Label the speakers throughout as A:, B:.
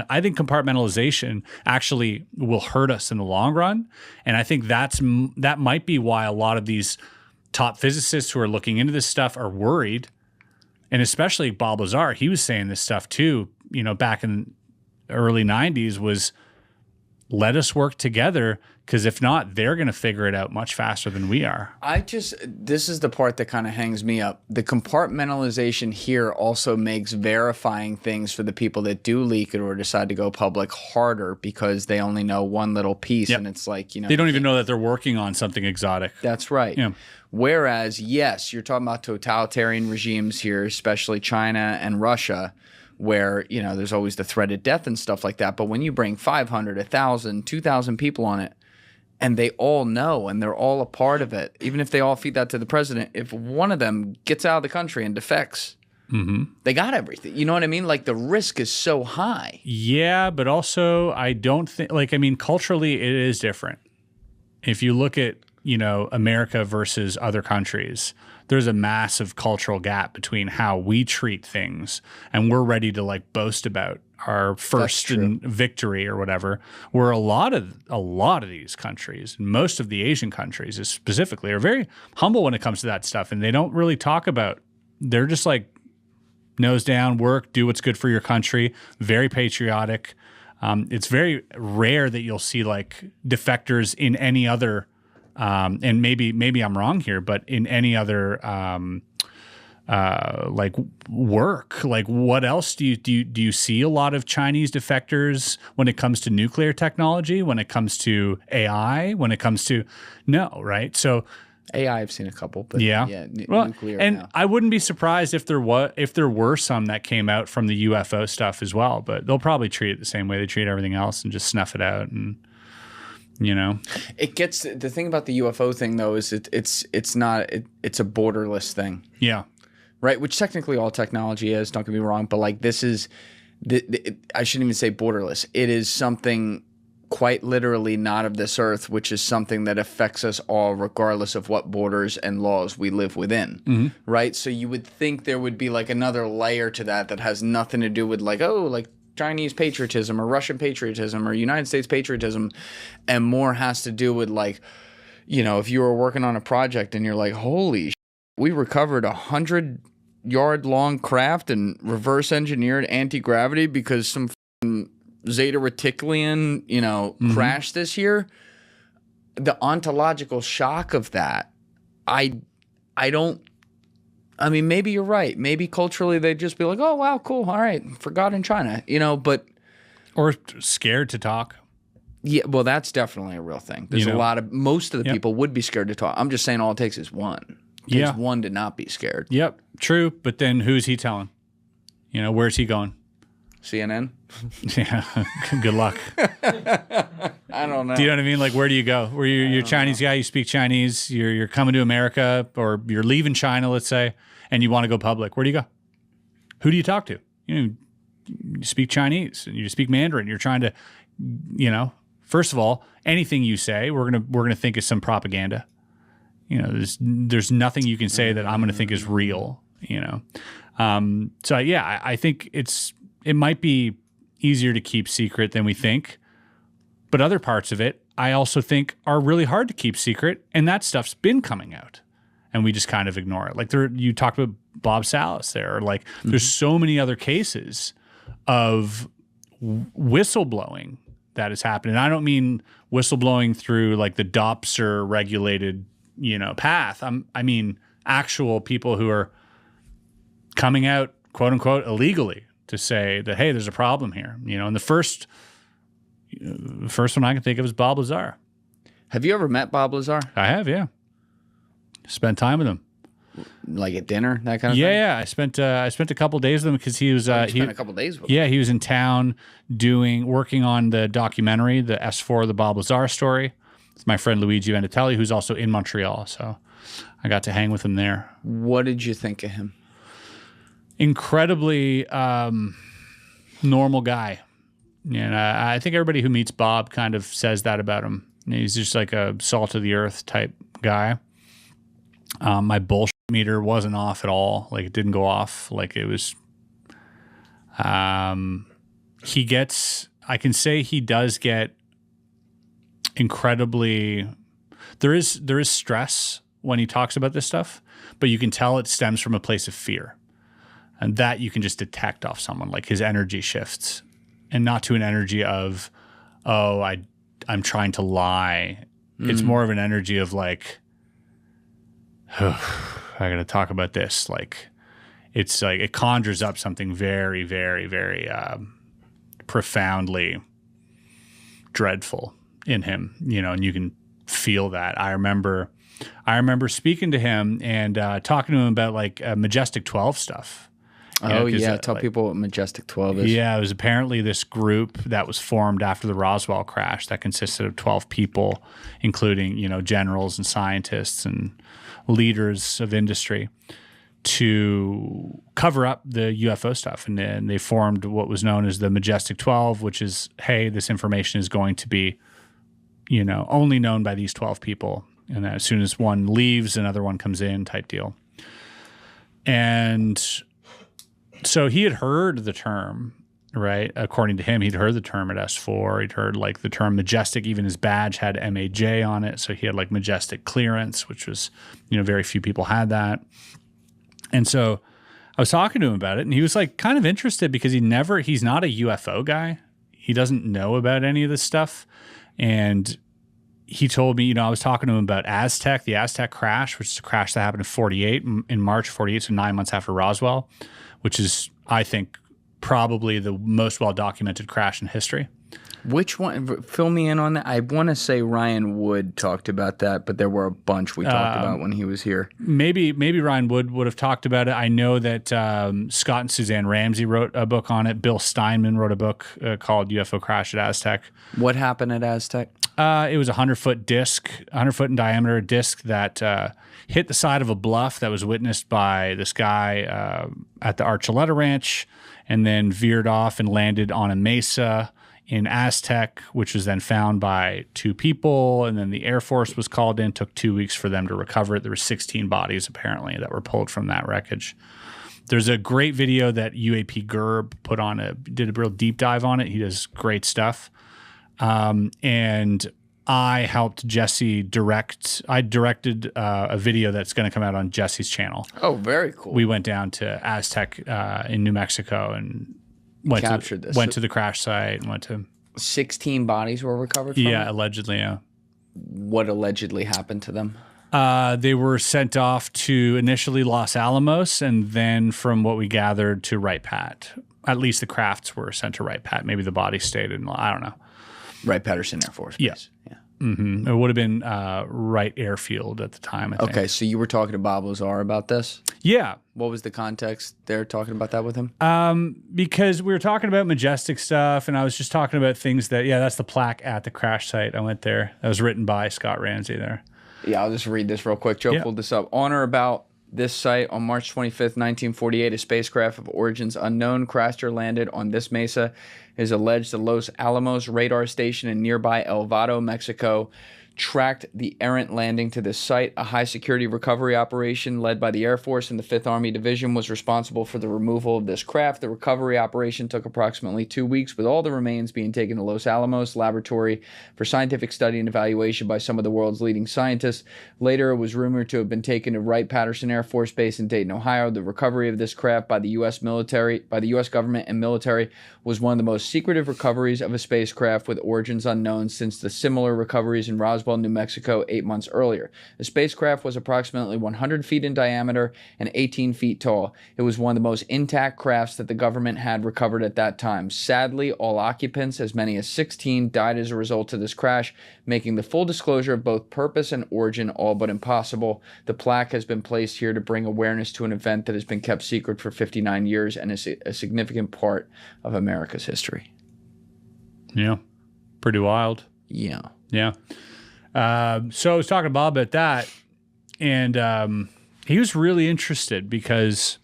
A: I think compartmentalization actually will hurt us in the long run. And I think that might be why a lot of these top physicists who are looking into this stuff are worried. And especially Bob Lazar, he was saying this stuff too, back in the early 90s, was let us work together, because if not, they're going to figure it out much faster than we are.
B: This is the part that kind of hangs me up. The compartmentalization here also makes verifying things for the people that do leak it or decide to go public harder, because they only know one little piece. Yep. And it's like,
A: they don't even know that they're working on something exotic.
B: That's right.
A: Yeah.
B: Whereas, yes, you're talking about totalitarian regimes here, especially China and Russia, where, there's always the threat of death and stuff like that. But when you bring 500, 1,000, 2,000 people on it, and they all know and they're all a part of it, even if they all feed that to the president, if one of them gets out of the country and defects, they got everything. You know what I mean? Like, the risk is so high.
A: Yeah, but also I don't think, culturally it is different. If you look at, America versus other countries, there's a massive cultural gap between how we treat things, and we're ready to boast about our first victory or whatever. Where a lot of these countries, most of the Asian countries specifically, are very humble when it comes to that stuff, and they don't really talk about. They're just nose down, work, do what's good for your country. Very patriotic. It's very rare that you'll see defectors in any other. And maybe I'm wrong here, but in any other work, what else do you see a lot of Chinese defectors when it comes to nuclear technology, when it comes to AI, when it comes to right? So
B: AI, I've seen a couple, but nuclear.
A: And
B: now.
A: I wouldn't be surprised if there were some that came out from the UFO stuff as well, but they'll probably treat it the same way they treat everything else and just snuff it out. And
B: it gets, the thing about the UFO thing though is it's a borderless thing.
A: Yeah.
B: Right. Which technically all technology is, don't get me wrong, but this is I shouldn't even say borderless. It is something quite literally not of this earth, which is something that affects us all regardless of what borders and laws we live within. Right. So you would think there would be another layer to that has nothing to do with Chinese patriotism or Russian patriotism or United States patriotism, and more has to do with if you were working on a project and you're holy shit, we recovered 100-yard-long craft and reverse engineered anti-gravity because some Zeta Reticuli crashed this year. The ontological shock of that, I mean, maybe you're right. Maybe culturally they'd just be oh, wow, cool. All right. Forgot in China, but.
A: Or scared to talk.
B: Yeah, well, that's definitely a real thing. There's most of the people would be scared to talk. I'm just saying all it takes is one. It takes one to not be scared.
A: Yep, true. But then who's he telling? Where's he going?
B: CNN?
A: Yeah, good luck.
B: I don't know.
A: Do you know what I mean? Where do you go? Where you're a Chinese guy, you speak Chinese, you're coming to America, or you're leaving China, let's say, and you want to go public. Where do you go? Who do you talk to? You speak Chinese, and you speak Mandarin. You're trying to, first of all, anything you say, we're gonna think is some propaganda. There's nothing you can say that I'm gonna think is real. So yeah, I think it might be easier to keep secret than we think, but other parts of it I also think are really hard to keep secret, and that stuff's been coming out, and we just kind of ignore it. You talked about Bob Salas there, or there's so many other cases of whistleblowing that has happened, and I don't mean whistleblowing through the DOPSR regulated path. I mean actual people who are coming out, quote unquote, illegally, to say that, hey, there's a problem here. And the first one I can think of is Bob Lazar.
B: Have you ever met Bob Lazar?
A: I have, yeah. Spent time with him.
B: At dinner, that kind of thing?
A: Yeah. I spent a couple days with him because he was
B: spent a couple days with him.
A: Yeah, he was in town working on the documentary, the S4, the Bob Lazar story. It's my friend Luigi Vanitelli, who's also in Montreal. So I got to hang with him there.
B: What did you think of him?
A: Incredibly normal guy. And I think everybody who meets Bob kind of says that about him. He's just a salt of the earth type guy. My bullshit meter wasn't off at all. It didn't go off. It was. I can say he does get incredibly, there is stress when he talks about this stuff, but you can tell it stems from a place of fear. And that you can just detect off someone, like his energy shifts, and not to an energy of, oh, I'm trying to lie. It's more of an energy of like, oh, I got to talk about this. Like, it's like it conjures up something very, very, very profoundly dreadful in him, and you can feel that. I remember speaking to him and talking to him about like Majestic 12 stuff.
B: Oh, yeah. Tell people what Majestic 12 is.
A: Yeah, it was apparently this group that was formed after the Roswell crash that consisted of 12 people, including, generals and scientists and leaders of industry, to cover up the UFO stuff. And then they formed what was known as the Majestic 12, which is, hey, this information is going to be, only known by these 12 people. And as soon as one leaves, another one comes in type deal. And so he had heard the term, right? According to him, he'd heard the term at S4. He'd heard like the term Majestic. Even his badge had MAJ on it. So he had like Majestic clearance, which was, very few people had that. And so I was talking to him about it, and he was like kind of interested because he's not a UFO guy. He doesn't know about any of this stuff. And he told me, I was talking to him about Aztec, the Aztec crash, which is a crash that happened in 48, in March 48, so 9 months after Roswell, which is, I think, probably the most well-documented crash in history.
B: Which one? Fill me in on that. I want to say Ryan Wood talked about that, but there were a bunch we talked about when he was here.
A: Maybe Ryan Wood would have talked about it. I know that Scott and Suzanne Ramsay wrote a book on it. Bill Steinman wrote a book called UFO Crash at Aztec.
B: What happened at Aztec?
A: It was a 100-foot disc, 100-foot in diameter disc that hit the side of a bluff that was witnessed by this guy at the Archuleta Ranch, and then veered off and landed on a mesa in Aztec, which was then found by 2 people, and then the Air Force was called in. Took 2 weeks for them to recover it. There were 16 bodies apparently that were pulled from that wreckage. There's a great video that UAP Gerb did a real deep dive on it. He does great stuff. And I helped Jesse directed a video that's going to come out on Jesse's channel.
B: Oh, very cool.
A: We went down to Aztec in New Mexico and went to the crash site and went to
B: 16 bodies were recovered from it?
A: Allegedly, yeah.
B: What allegedly happened to them?
A: They were sent off to initially Los Alamos, and then from what we gathered to Wright Pat. At least the crafts were sent to Wright Pat. Maybe the body stayed in, I don't know.
B: Wright-Patterson Air Force Base.
A: Yeah. Mm-hmm. It would have been Wright Airfield at the time, I think.
B: Okay, so you were talking to Bob Lazar about this?
A: Yeah.
B: What was the context there talking about that with him?
A: Because we were talking about Majestic stuff, and I was just talking about things that's the plaque at the crash site. I went there. That was written by Scott Ramsay there.
B: Yeah, I'll just read this real quick. Joe pulled this up. On or about this site on March 25th, 1948, a spacecraft of origins unknown crashed or landed on this mesa. It is alleged the Los Alamos radar station in nearby El Vado, Mexico, tracked the errant landing to this site. A high-security recovery operation led by the Air Force and the 5th Army Division was responsible for the removal of this craft. The recovery operation took approximately 2 weeks, with all the remains being taken to Los Alamos Laboratory for scientific study and evaluation by some of the world's leading scientists. Later, it was rumored to have been taken to Wright-Patterson Air Force Base in Dayton, Ohio. The recovery of this craft by the U.S. government and military was one of the most secretive recoveries of a spacecraft with origins unknown since the similar recoveries in Roswell, New Mexico 8 months earlier. The spacecraft was approximately 100 feet in diameter and 18 feet tall. It was one of the most intact crafts that the government had recovered at that time. Sadly, all occupants, as many as 16, died as a result of this crash, making the full disclosure of both purpose and origin all but impossible. The plaque has been placed here to bring awareness to an event that has been kept secret for 59 years and is a significant part of America's history.
A: Yeah. Pretty wild.
B: Yeah.
A: Yeah. So I was talking to Bob about that, and he was really interested because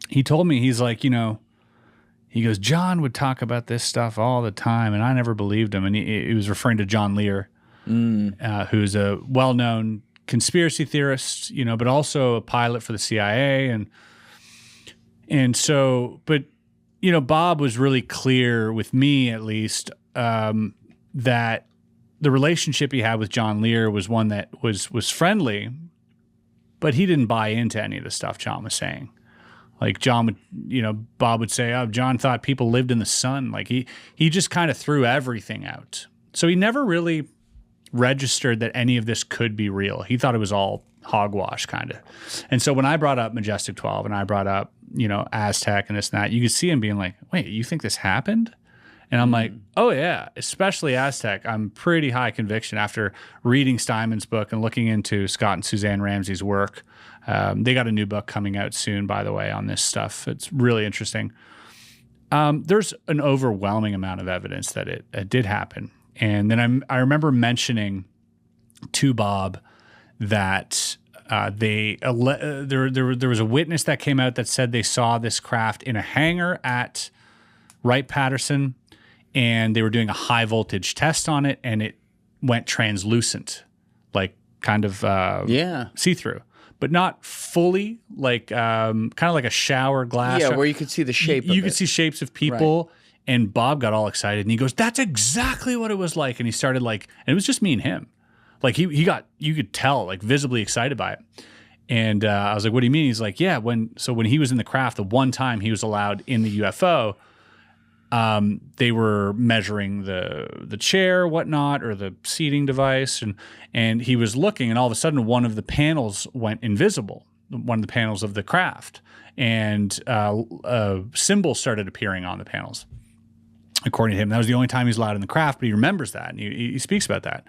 A: he told me, he's like, he goes, John would talk about this stuff all the time, and I never believed him. And he was referring to John Lear, who's a well-known conspiracy theorist, but also a pilot for the CIA. And so, but Bob was really clear with me, at least, that the relationship he had with John Lear was one that was friendly, but he didn't buy into any of the stuff John was saying. Like Bob would say, "Oh, John thought people lived in the sun." Like he just kind of threw everything out. So he never really registered that any of this could be real. He thought it was all hogwash, kind of. And so when I brought up Majestic 12 and I brought up, Aztec and this and that, you could see him being like, "Wait, you think this happened?" And I'm like, "Oh yeah, especially Aztec. I'm pretty high conviction after reading Steinman's book and looking into Scott and Suzanne Ramsay's work. They got a new book coming out soon, by the way, on this stuff. It's really interesting. There's an overwhelming amount of evidence that it did happen. And then I remember mentioning to Bob that there was a witness that came out that said they saw this craft in a hangar at Wright-Patterson, and they were doing a high voltage test on it, and it went translucent, like kind of see-through, but not fully, like kind of like a shower glass.
B: Yeah, where you could see the shape of it.
A: You could see shapes of people. Right. And Bob got all excited, and he goes, "That's exactly what it was like." And he started and it was just me and him. Like you could tell, like visibly excited by it. And I was like, "What do you mean?" He's like, "Yeah, when he was in the craft, the one time he was allowed in the UFO, they were measuring the chair, whatnot, or the seating device, and he was looking, and all of a sudden one of the panels went invisible, one of the panels of the craft, and a symbol started appearing on the panels." According to him, that was the only time he was allowed in the craft, but he remembers that, and he speaks about that.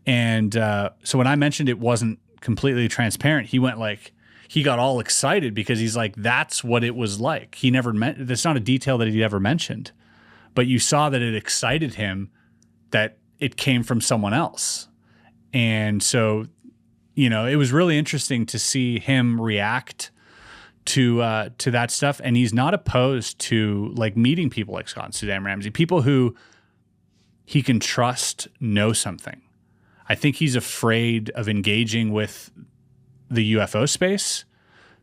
A: And so when I mentioned it wasn't completely transparent, he got all excited because he's like, "That's what it was like." He never that's not a detail that he ever mentioned, but you saw that it excited him that it came from someone else. And so, it was really interesting to see him react to that stuff. And he's not opposed to meeting people like Scott and Suzanne Ramsay, people who he can trust know something. I think he's afraid of engaging with the UFO space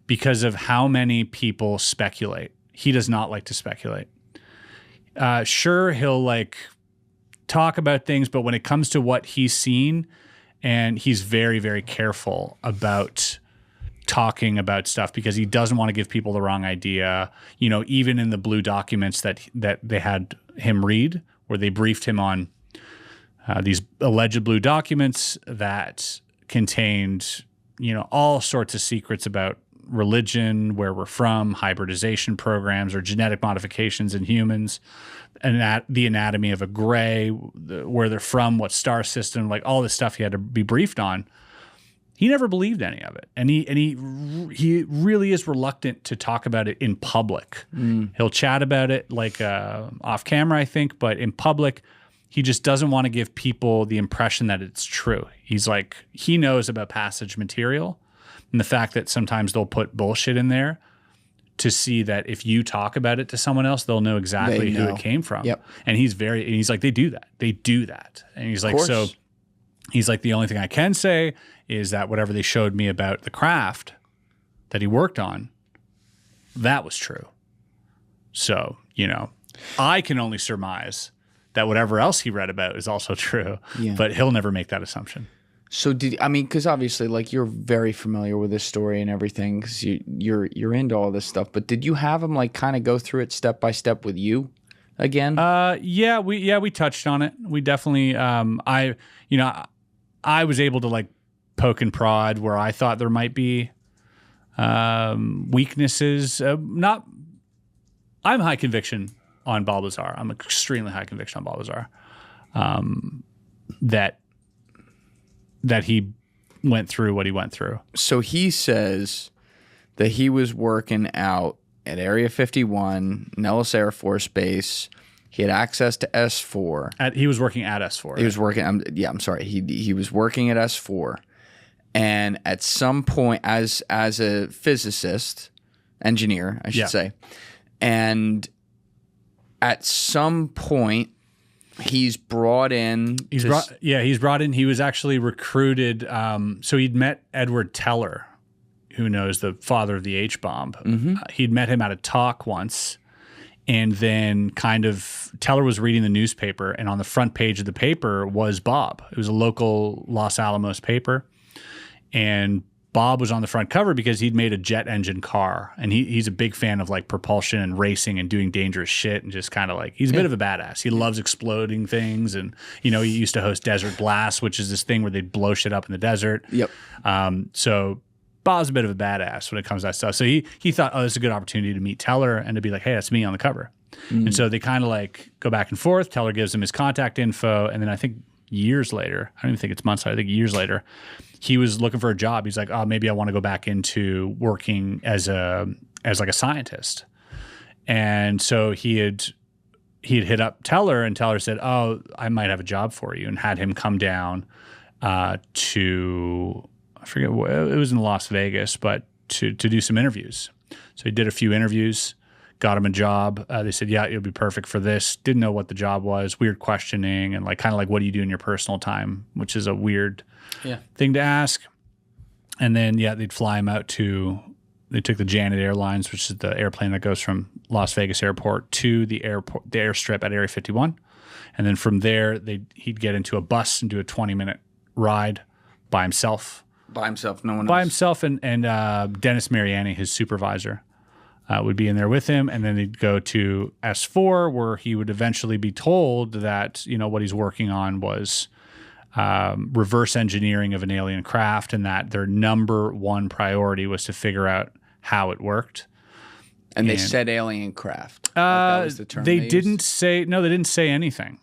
A: because of how many people speculate. He does not like to speculate. Sure, he'll talk about things, but when it comes to what he's seen, and he's very, very careful about talking about stuff because he doesn't want to give people the wrong idea. Even in the blue documents that they had him read, where they briefed him on these alleged blue documents that contained, all sorts of secrets about religion, where we're from, hybridization programs or genetic modifications in humans, and the anatomy of a gray, where they're from, what star system, all this stuff he had to be briefed on. He never believed any of it, and he really is reluctant to talk about it in public. He'll chat about it off camera, I think, but in public, he just doesn't want to give people the impression that it's true. He's he knows about passage material and the fact that sometimes they'll put bullshit in there to see that if you talk about it to someone else, they'll know exactly who it came from. Yep. And he's like, they do that. And he's like, so he's like, the only thing I can say is that whatever they showed me about the craft that he worked on, that was true. So, I can only surmise that whatever else he read about is also true, but he'll never make that assumption.
B: So because obviously you're very familiar with this story and everything, because you're into all this stuff, but did you have him kind of go through it step by step with you again?
A: Yeah, we touched on it. We definitely, I was able to poke and prod where I thought there might be weaknesses. I'm high conviction on Bob Lazar. I'm extremely high conviction on Bob Lazar. That he went through what he went through.
B: So he says that he was working out at Area 51, Nellis Air Force Base. He had access to S4.
A: He was working at S4.
B: He was working. I'm sorry. He was working at S4, and at some point, as a physicist, engineer, I should say, and at some point, he's brought in. He's
A: brought in. He was actually recruited. So he'd met Edward Teller, who knows the father of the H-bomb. Mm-hmm. He'd met him at a talk once. And then kind of Teller was reading the newspaper, and on the front page of the paper was Bob. It was a local Los Alamos paper. And Bob was on the front cover because he'd made a jet engine car. And he's a big fan of like propulsion and racing and doing dangerous shit, and just kind of like, he's a bit of a badass. He loves exploding things. And, he used to host Desert Blast, which is this thing where they'd blow shit up in the desert.
B: Yep.
A: So Bob's a bit of a badass when it comes to that stuff. So he thought, oh, this is a good opportunity to meet Teller and to be like, hey, that's me on the cover. And so they kind of like go back and forth. Teller gives him his contact info. And then I think years later, I don't even think it's months, I think years later, he was looking for a job. He's like, oh, maybe I want to go back into working as like a scientist. And so he had hit up Teller, and Teller said, oh, I might have a job for you, and had him come down to, I forget, it was in Las Vegas, but to do some interviews. So he did a few interviews, got him a job. They said, yeah, you'll be perfect for this. Didn't know what the job was, weird questioning, and like kind of like, what do you do in your personal time, which is a weird thing to ask. And then, they'd fly him out they took the Janet Airlines, which is the airplane that goes from Las Vegas airport to the airstrip at Area 51. And then from there, he'd get into a bus and do a 20-minute ride by himself.
B: By himself, no one else.
A: By himself, and Dennis Mariani, his supervisor, would be in there with him. And then they'd go to S4, where he would eventually be told that, what he's working on was reverse engineering of an alien craft, and that their number one priority was to figure out how it worked.
B: And they said alien craft. Like that was the term
A: they
B: used?
A: didn't say anything.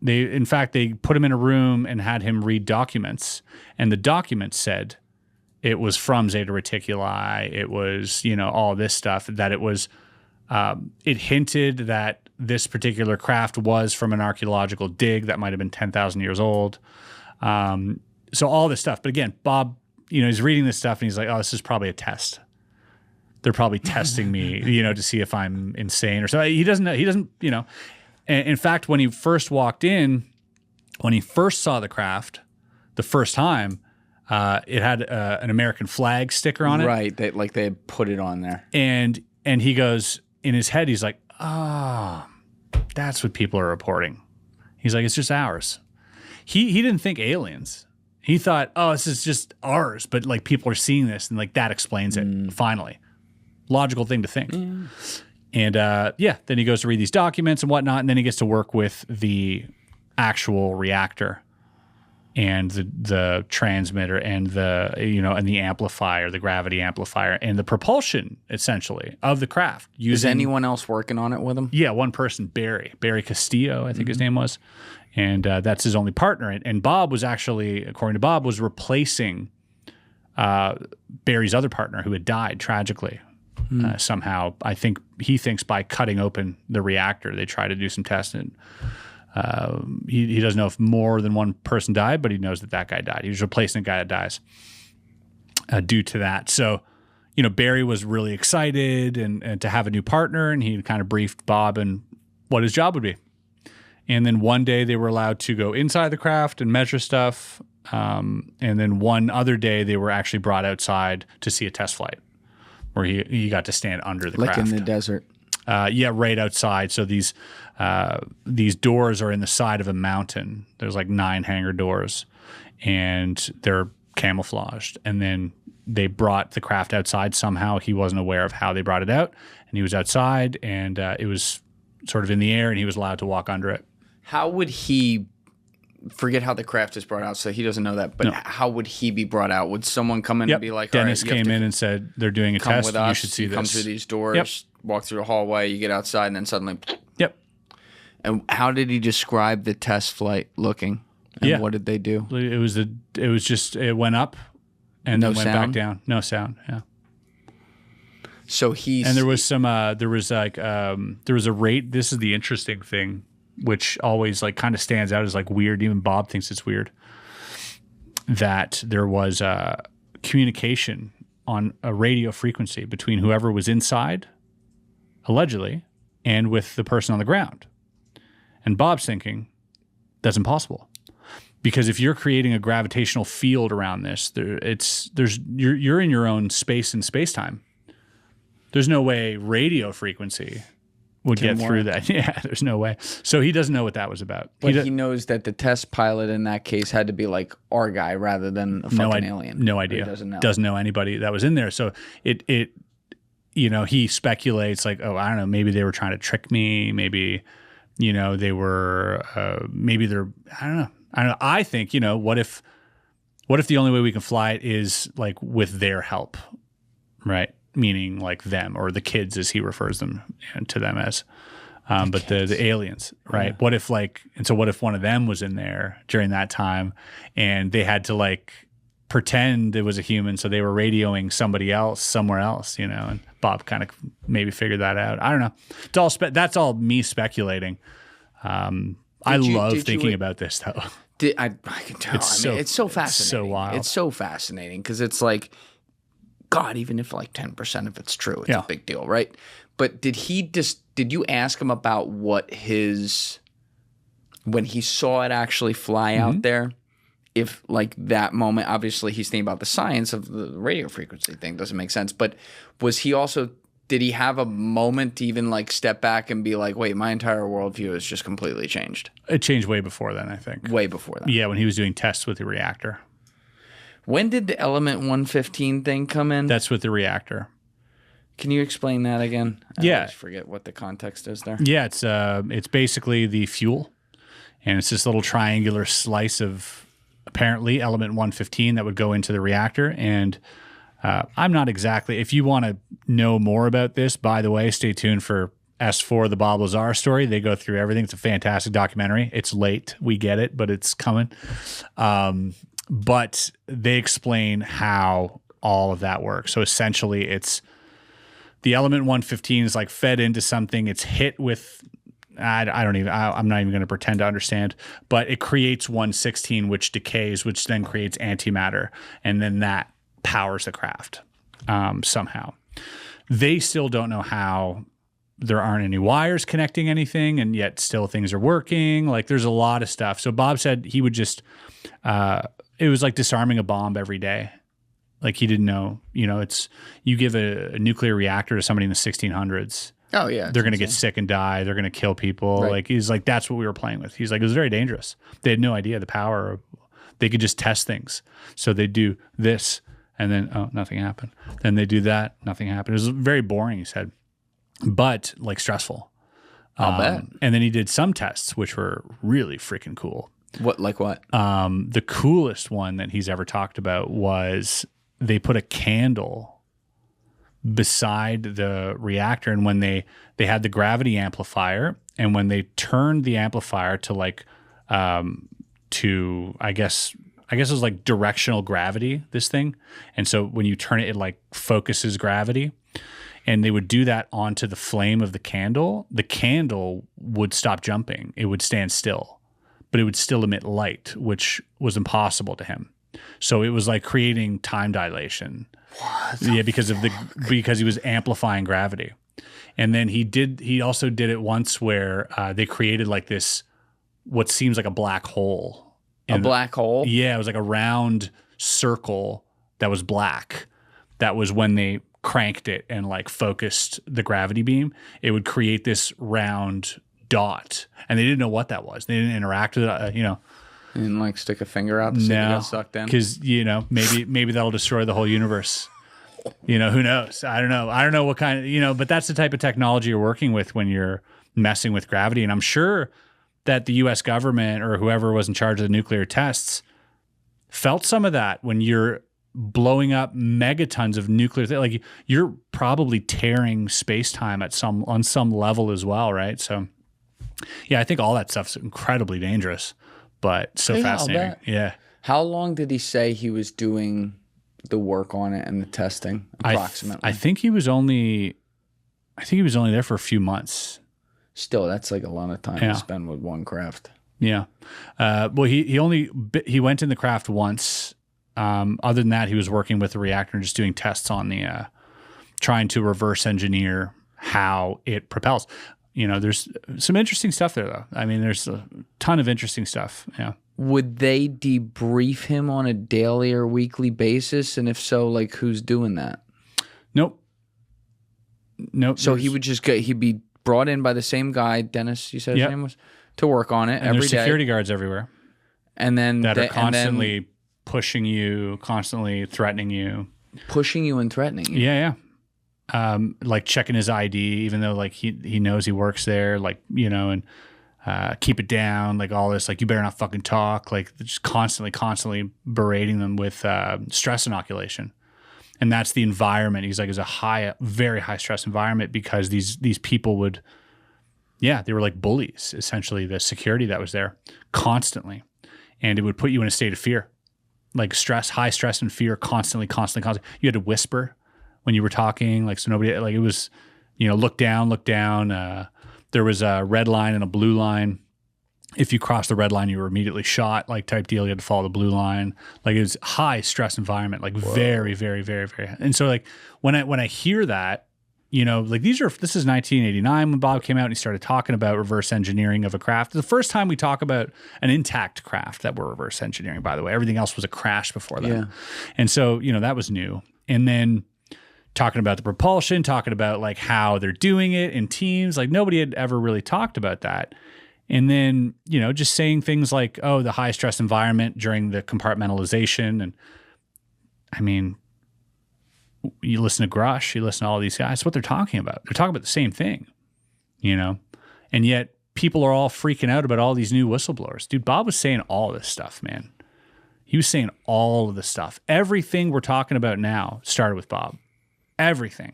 A: In fact, they put him in a room and had him read documents, and the documents said it was from Zeta Reticuli. It was, all this stuff, that it was, it hinted that this particular craft was from an archaeological dig that might've been 10,000 years old. So all this stuff. But again, Bob, he's reading this stuff and he's like, oh, this is probably a test. They're probably testing me, to see if I'm insane or something. He doesn't know. And in fact, when he first walked in, when he first saw the craft the first time, it had an American flag sticker on it.
B: Right. They had put it on there.
A: And he goes, in his head, he's like, that's what people are reporting. He's like, it's just ours. He didn't think aliens. He thought, oh, this is just ours. But like, people are seeing this, and like that explains it. Finally, logical thing to think. And then he goes to read these documents and whatnot, and then he gets to work with the actual reactor and the transmitter and and the amplifier, the gravity amplifier, and the propulsion, essentially, of the craft.
B: Is anyone else working on it with him?
A: Yeah, one person, Barry Castillo, I think his name was. And that's his only partner. And Bob was actually, according to Bob, was replacing Barry's other partner, who had died tragically. Somehow, I think he thinks by cutting open the reactor, they try to do some testing. He doesn't know if more than one person died, but he knows that guy died. He was replacing a guy that dies due to that. So, Barry was really excited and to have a new partner, and he kind of briefed Bob and what his job would be. And then one day they were allowed to go inside the craft and measure stuff. And then one other day they were actually brought outside to see a test flight, where he got to stand under the craft.
B: Like in the desert.
A: Right outside. So these doors are in the side of a mountain. There's like 9 hangar doors, and they're camouflaged. And then they brought the craft outside somehow. He wasn't aware of how they brought it out, and he was outside, and it was sort of in the air, and he was allowed to walk under it.
B: How would he forget how the craft is brought out? So he doesn't know that. But how would he be brought out? Would someone come in and be like,
A: Dennis
B: all right,
A: came in and said, they're doing a
B: come
A: test.
B: with us.
A: You should see this.
B: Come through these doors, walk through a hallway, you get outside, and then suddenly.
A: Yep.
B: And how did he describe the test flight looking? And what did they do?
A: It went up and then went back down. No sound. Yeah.
B: So
A: there was a rate. This is the interesting thing, which always like kind of stands out as like weird. Even Bob thinks it's weird that there was communication on a radio frequency between whoever was inside, allegedly, and with the person on the ground. And Bob's thinking that's impossible, because if you're creating a gravitational field around this, you're in your own space and space time. There's no way radio frequency would get through that. Yeah, there's no way. So he doesn't know what that was about.
B: But he knows that the test pilot in that case had to be like our guy rather than a fucking alien.
A: No idea. Doesn't know anybody that was in there. So it he speculates like, oh, I don't know, maybe they were trying to trick me. Maybe, they were, maybe they're, I don't know. I think, what if the only way we can fly it is like with their help, right? Meaning like them or the kids as he refers them to them as, but the aliens, right? Yeah. What if one of them was in there during that time and they had to like pretend it was a human. So they were radioing somebody else somewhere else, and Bob kind of maybe figured that out. I don't know. It's all that's all me speculating. I love thinking about this though.
B: I can tell. It's so fascinating.
A: It's so wild.
B: It's so fascinating because it's like, God, even if like 10% of it's true, it's a big deal, right? But did you ask him about when he saw it actually fly out there, if like that moment, obviously he's thinking about the science of the radio frequency thing, doesn't make sense, but did he have a moment to even like step back and be like, wait, my entire worldview has just completely changed?
A: It changed way before then, I think.
B: Way before then.
A: Yeah, when he was doing tests with the reactor.
B: When did the element 115 thing come in?
A: That's with the reactor.
B: Can you explain that again? I always forget what the context is there.
A: Yeah, it's basically the fuel, and it's this little triangular slice of apparently element 115 that would go into the reactor. And I'm not exactly. If you want to know more about this, by the way, stay tuned for S4, the Bob Lazar story. They go through everything. It's a fantastic documentary. It's late, we get it, but it's coming. But they explain how all of that works. So essentially, it's the element 115 is like fed into something. It's hit with, I'm not even going to pretend to understand, but it creates 116, which decays, which then creates antimatter. And then that powers the craft somehow. They still don't know how. There aren't any wires connecting anything, and yet still things are working. Like there's a lot of stuff. So Bob said he would just, it was like disarming a bomb every day. Like he didn't know, it's, you give a nuclear reactor to somebody in the 1600s.
B: Oh yeah.
A: They're going to get sick and die. They're going to kill people. Right. Like he's like, that's what we were playing with. He's like, it was very dangerous. They had no idea the power of, they could just test things. So they do this and then, oh, nothing happened. Then they do that. Nothing happened. It was very boring, he said, but like stressful.
B: I'll bet.
A: And then he did some tests, which were really freaking cool.
B: What, like what?
A: The coolest one that he's ever talked about was they put a candle beside the reactor, and when they had the gravity amplifier, and when they turned the amplifier to like to I guess it was like directional gravity, this thing, and so when you turn it, it like focuses gravity, and they would do that onto the flame of the candle would stop jumping, it would stand still, but it would still emit light, which was impossible to him. So it was like creating time dilation.
B: What?
A: Yeah, because he was amplifying gravity. And then he also did it once where they created like this, what seems like a black hole.
B: A black hole?
A: Yeah, it was like a round circle that was black. That was when they cranked it and like focused the gravity beam, it would create this round dot. And they didn't know what that was. They didn't interact with it,
B: You didn't like stick a finger out to see if you got sucked in?
A: Because, maybe that'll destroy the whole universe. Who knows? I don't know. I don't know what kind of, but that's the type of technology you're working with when you're messing with gravity. And I'm sure that the U.S. government or whoever was in charge of the nuclear tests felt some of that when you're blowing up megatons of nuclear. Like you're probably tearing space-time on some level as well, right? So, yeah, I think all that stuff's incredibly dangerous. But so fascinating. Yeah.
B: How long did he say he was doing the work on it and the testing approximately?
A: I think he was only there for a few months.
B: Still, that's like a lot of time to spend with one craft.
A: Yeah. Well, he went in the craft once. Other than that, he was working with the reactor and just doing tests on the trying to reverse engineer how it propels. There's some interesting stuff there, though. I mean, there's a ton of interesting stuff. Yeah.
B: Would they debrief him on a daily or weekly basis? And if so, like, who's doing that?
A: Nope.
B: So he'd be brought in by the same guy, Dennis, you said his
A: Yep.
B: name was, to work on it
A: And
B: every
A: there's
B: day.
A: security guards everywhere
B: And then
A: that are constantly pushing you, constantly threatening you.
B: pushing you and threatening you.
A: Yeah, yeah. Like checking his ID, even though like he knows he works there, like, you know, and keep it down, like all this, like you better not fucking talk, like just constantly berating them with stress inoculation. And that's the environment. He's like, it's a very high stress environment because these people would, yeah, they were like bullies, essentially, the security that was there constantly. And it would put you in a state of fear, like high stress and fear, constantly. You had to whisper when you were talking, like, so nobody, like it was, you know, look down. There was a red line and a blue line. If you crossed the red line, you were immediately shot, like type deal. You had to follow the blue line. Like it was high stress environment, like very, very, very, very. And so like when I hear that, you know, like this is 1989 when Bob came out and he started talking about reverse engineering of a craft. The first time we talk about an intact craft that we're reverse engineering, by the way. Everything else was a crash before that.
B: Yeah.
A: And so, you know, that was new. And then talking about the propulsion, talking about like how they're doing it in teams, like nobody had ever really talked about that. And then, you know, just saying things like, oh, the high stress environment during the compartmentalization. And I mean, you listen to Grusch, you listen to all these guys, what they're talking about. They're talking about the same thing, you know? And yet people are all freaking out about all these new whistleblowers. Dude, Bob was saying all this stuff, man. He was saying all of the stuff. Everything we're talking about now started with Bob. Everything.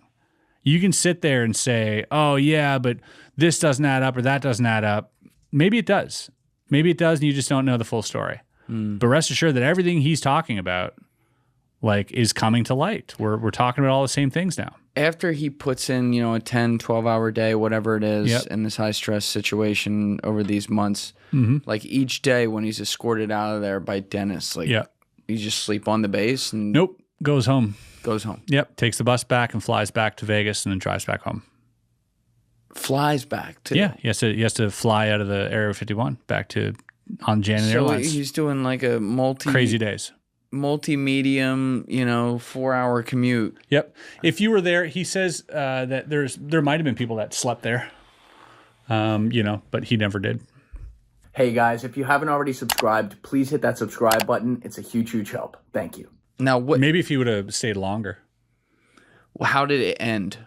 A: You can sit there and say, oh, yeah, but this doesn't add up or that doesn't add up. Maybe it does. Maybe it does, and you just don't know the full story. But rest assured that everything he's talking about, like, is coming to light. We're talking about all the same things now.
B: After he puts in, you know, a 10, 12-hour day, whatever it is,
A: Yep.
B: in this high-stress situation over these months, like each day when he's escorted out of there by Dennis, like,
A: Yeah.
B: you just sleep on the base and
A: Nope. Goes home.
B: goes home.
A: Yep. Takes the bus back and flies back to Vegas and then drives back home.
B: Flies back to
A: Yeah. He has to fly out of the Area 51 back to on Janet
B: So
A: Airlines.
B: he's doing like a
A: Crazy days.
B: multi-medium, you know, 4-hour commute.
A: Yep. If you were there, he says that there might have been people that slept there, you know, but he never did.
C: Hey guys, if you haven't already subscribed, please hit that subscribe button. It's a huge, huge help. Thank you.
B: Now, what?
A: Maybe if he would have stayed longer.
B: How did it end?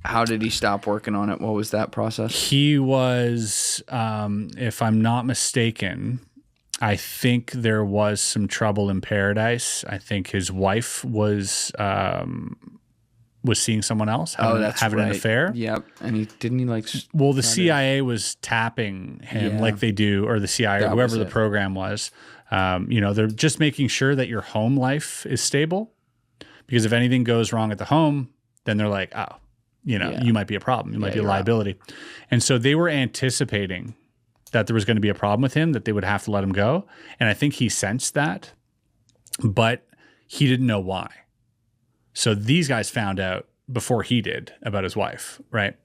B: How did he stop working on it? What was that process?
A: He was, if I'm not mistaken, I think there was some trouble in paradise. I think his wife was seeing someone else, having an affair.
B: Yep. And he didn't like.
A: Well, the CIA was tapping him
B: Yeah.
A: like they do, or the CIA, or
B: That
A: whoever
B: was
A: the
B: it.
A: program was. You know, they're just making sure that your home life is stable. Because if anything goes wrong at the home, then they're like, oh, you know,
B: Yeah.
A: you might be a problem. You might be a
B: you're out.
A: liability. And so they were anticipating that there was going to be a problem with him, that they would have to let him go. And I think he sensed that, but he didn't know why. So these guys found out before he did about his wife, right?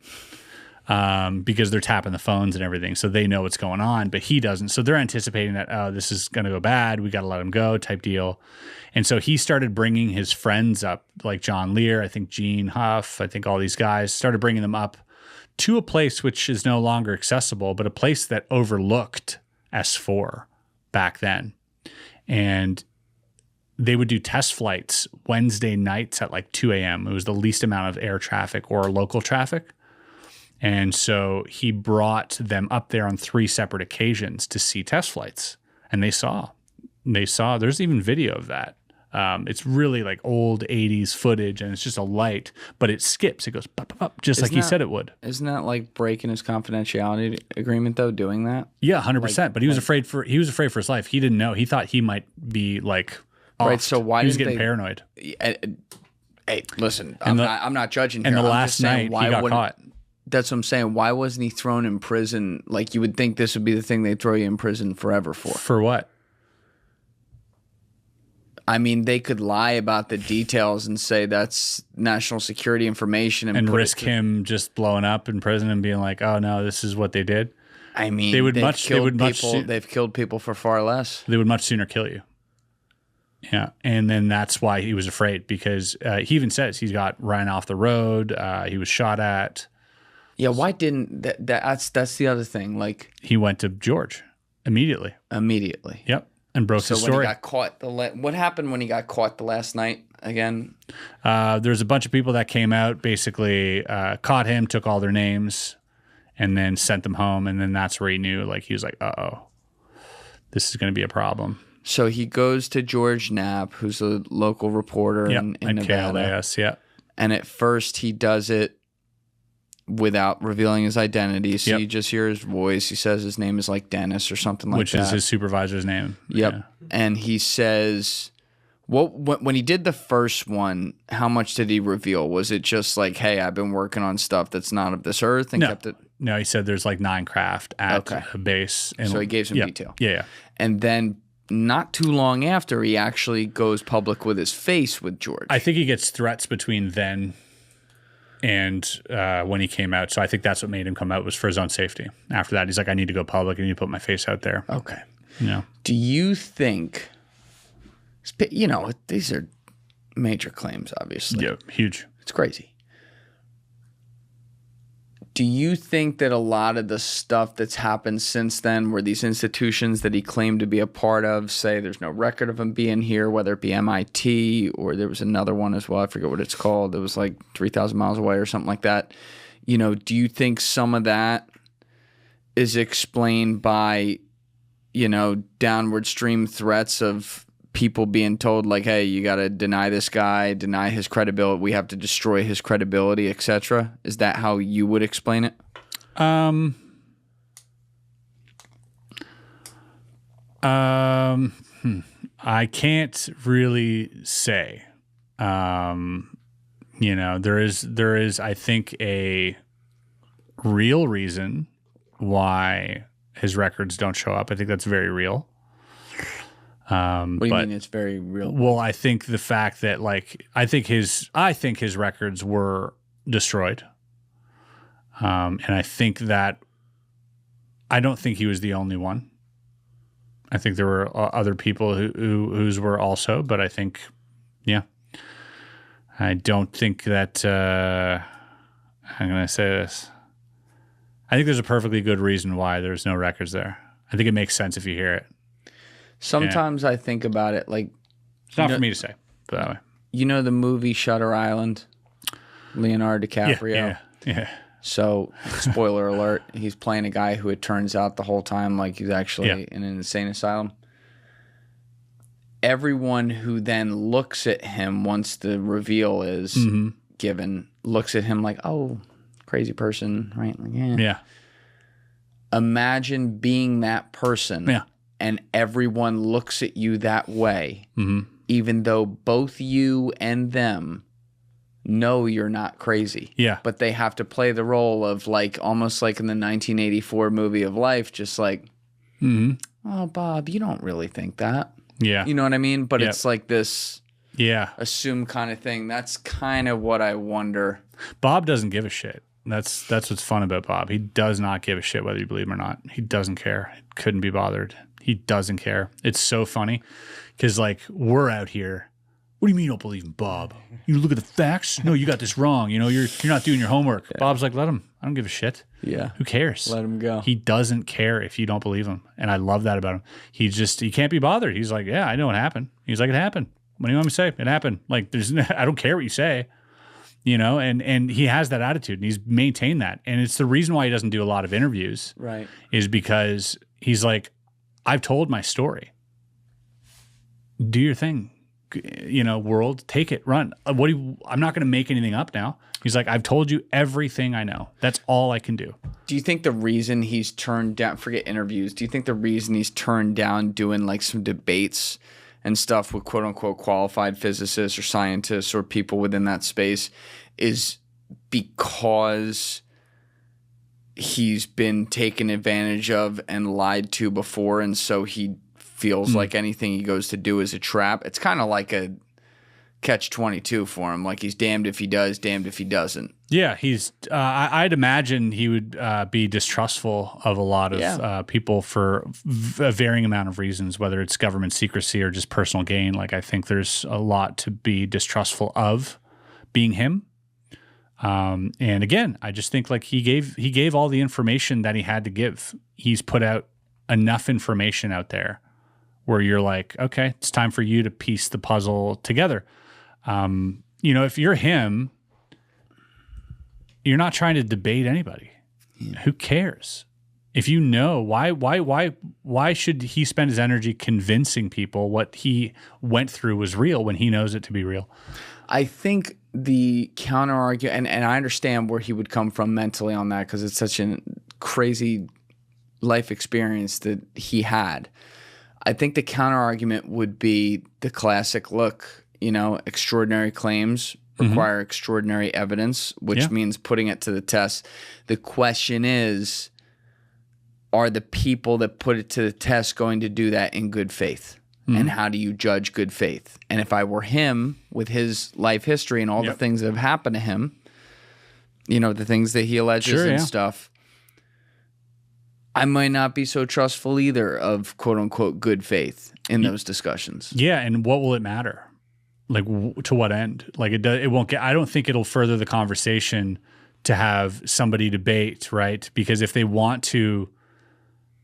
A: Because they're tapping the phones and everything. So they know what's going on, but he doesn't. So they're anticipating that, oh, this is going to go bad. We got to let him go type deal. And so he started bringing his friends up, like John Lear, I think Gene Huff, I think all these guys started bringing them up to a place which is no longer accessible, but a place that overlooked S4 back then. And they would do test flights Wednesday nights at like 2 a.m. It was the least amount of air traffic or local traffic. And so he brought them up there on 3 separate occasions to see test flights. And they saw, there's even video of that. It's really like old 80s footage, and it's just a light, but it skips. It goes pop, pop, pop, just like he said it would.
B: Isn't that like breaking his confidentiality agreement though, doing that?
A: Yeah, 100%. But he was afraid for his life. He didn't know. He thought he might be like offed.
B: Right, so why
A: he was
B: didn't
A: getting
B: they-
A: paranoid.
B: Hey, listen, I'm not judging here.
A: And the
B: I'm
A: last
B: just saying,
A: night he got caught.
B: That's what I'm saying. Why wasn't he thrown in prison? Like, you would think this would be the thing they'd throw you in prison forever for.
A: For what?
B: I mean, they could lie about the details and say that's national security information
A: And
B: put
A: risk him just blowing up in prison and being like, oh no, this is what they did.
B: I mean,
A: They would
B: they've
A: much- they
B: killed
A: would much
B: people.
A: soo-
B: They've killed people for far less.
A: They would much sooner kill you. Yeah. And then that's why he was afraid, because he even says he's got ran off the road. He was shot at.
B: Yeah, why didn't that's the other thing. Like
A: He went to George immediately.
B: immediately.
A: Yep. And broke
B: So
A: his
B: when he
A: story.
B: got caught, what happened when he got caught the last night again?
A: There's a bunch of people that came out, basically caught him, took all their names, and then sent them home. And then that's where he knew, like, he was like, uh-oh, this is going to be a problem.
B: So he goes to George Knapp, who's a local reporter in Nevada.
A: KLAS, yeah.
B: And at first he does it without revealing his identity. So you just hear his voice. He says his name is like Dennis or something like
A: Which
B: that.
A: is his supervisor's name.
B: Yep.
A: Yeah.
B: And he says, when he did the first one, how much did he reveal? Was it just like, hey, I've been working on stuff that's not of this earth and kept it?
A: No, he said there's like 9 craft at a base. And
B: So he gave some detail.
A: Yeah.
B: And then not too long after, he actually goes public with his face with George.
A: I think he gets threats between then and when he came out. So I think that's what made him come out, was for his own safety. After that, he's like, I need to go public. I need to put my face out there.
B: Okay.
A: Yeah.
B: Do you think, these are major claims, obviously.
A: Yeah, huge.
B: It's crazy. Do you think that a lot of the stuff that's happened since then, where these institutions that he claimed to be a part of say there's no record of him being here, whether it be MIT or there was another one as well, I forget what it's called, it was like 3,000 miles away or something like that. Do you think some of that is explained by, downward stream threats of people being told, like, hey, you got to deny this guy, deny his credibility, we have to destroy his credibility, etc.? Is that how you would explain it?
A: I can't really say. There is, I think, a real reason why his records don't show up. I think that's very real.
B: What do you mean it's very real?
A: Well, I think the fact that, like, I think his records were destroyed. And I think that I don't think he was the only one. I think there were other people whose were also, but I think, I don't think that, I'm going to say this. I think there's a perfectly good reason why there's no records there. I think it makes sense if you hear it.
B: Sometimes I think about it like...
A: It's not for me to say, put it that way.
B: You know the movie Shutter Island? Leonardo DiCaprio?
A: Yeah.
B: So, spoiler alert, he's playing a guy who it turns out the whole time like he's actually in an insane asylum. Everyone who then looks at him once the reveal is given, looks at him like, oh, crazy person, right? Like,
A: Yeah.
B: Imagine being that person.
A: Yeah.
B: And everyone looks at you that way, even though both you and them know you're not crazy.
A: Yeah.
B: But they have to play the role of, like, almost like in the 1984 movie of Life, just like, oh, Bob, you don't really think that.
A: Yeah.
B: You know what I mean? But it's like this assume kind of thing. That's kind of what I wonder.
A: Bob doesn't give a shit. That's what's fun about Bob. He does not give a shit whether you believe him or not. He doesn't care. Couldn't be bothered. He doesn't care. It's so funny because, like, we're out here. What do you mean you don't believe in Bob? You look at the facts. No, you got this wrong. You're not doing your homework. Yeah. Bob's like, let him. I don't give a shit.
B: Yeah.
A: Who cares?
B: Let him go.
A: He doesn't care if you don't believe him. And I love that about him. He can't be bothered. He's like, yeah, I know it happened. He's like, it happened. What do you want me to say? It happened. Like, I don't care what you say. And he has that attitude and he's maintained that. And it's the reason why he doesn't do a lot of interviews.
B: Right.
A: Is because he's like, I've told my story. Do your thing, world. Take it, run. I'm not going to make anything up now. He's like, I've told you everything I know. That's all I can do.
B: Do you think the reason he's turned down, forget interviews, do you think the reason he's turned down doing like some debates and stuff with quote unquote qualified physicists or scientists or people within that space is because he's been taken advantage of and lied to before, and so he feels like anything he goes to do is a trap? It's kind of like a catch-22 for him. Like, he's damned if he does, damned if he doesn't.
A: Yeah, he's. I'd imagine he would be distrustful of a lot of people for a varying amount of reasons, whether it's government secrecy or just personal gain. Like, I think there's a lot to be distrustful of being him. And again, I just think like he gave all the information that he had to give. He's put out enough information out there where you're like, okay, it's time for you to piece the puzzle together. If you're him, you're not trying to debate anybody. Yeah. Who cares? If you know, why should he spend his energy convincing people what he went through was real when he knows it to be real?
B: I think the counter argument, and I understand where he would come from mentally on that because it's such a crazy life experience that he had. I think the counter argument would be the classic look, extraordinary claims require extraordinary evidence, which means putting it to the test. The question is, are the people that put it to the test going to do that in good faith? And how do you judge good faith? And if I were him with his life history and all the things that have happened to him, the things that he alleges and stuff, I might not be so trustful either of quote unquote good faith in those discussions.
A: Yeah. And what will it matter? Like to what end? Like it won't get, I don't think it'll further the conversation to have somebody debate, right? Because if they want to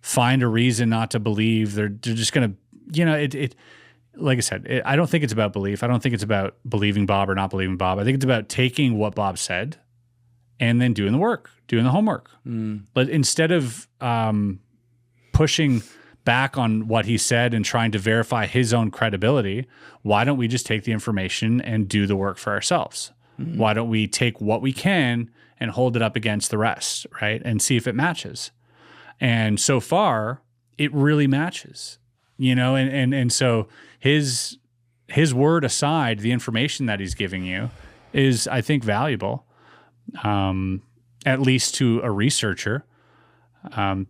A: find a reason not to believe, they're just going to, like I said, I don't think it's about belief. I don't think it's about believing Bob or not believing Bob. I think it's about taking what Bob said and then doing the work, doing the homework. But instead of pushing back on what he said and trying to verify his own credibility, why don't we just take the information and do the work for ourselves? Why don't we take what we can and hold it up against the rest, right? And see if it matches. And so far, it really matches. And so his word aside, the information that he's giving you is, I think, valuable, at least to a researcher.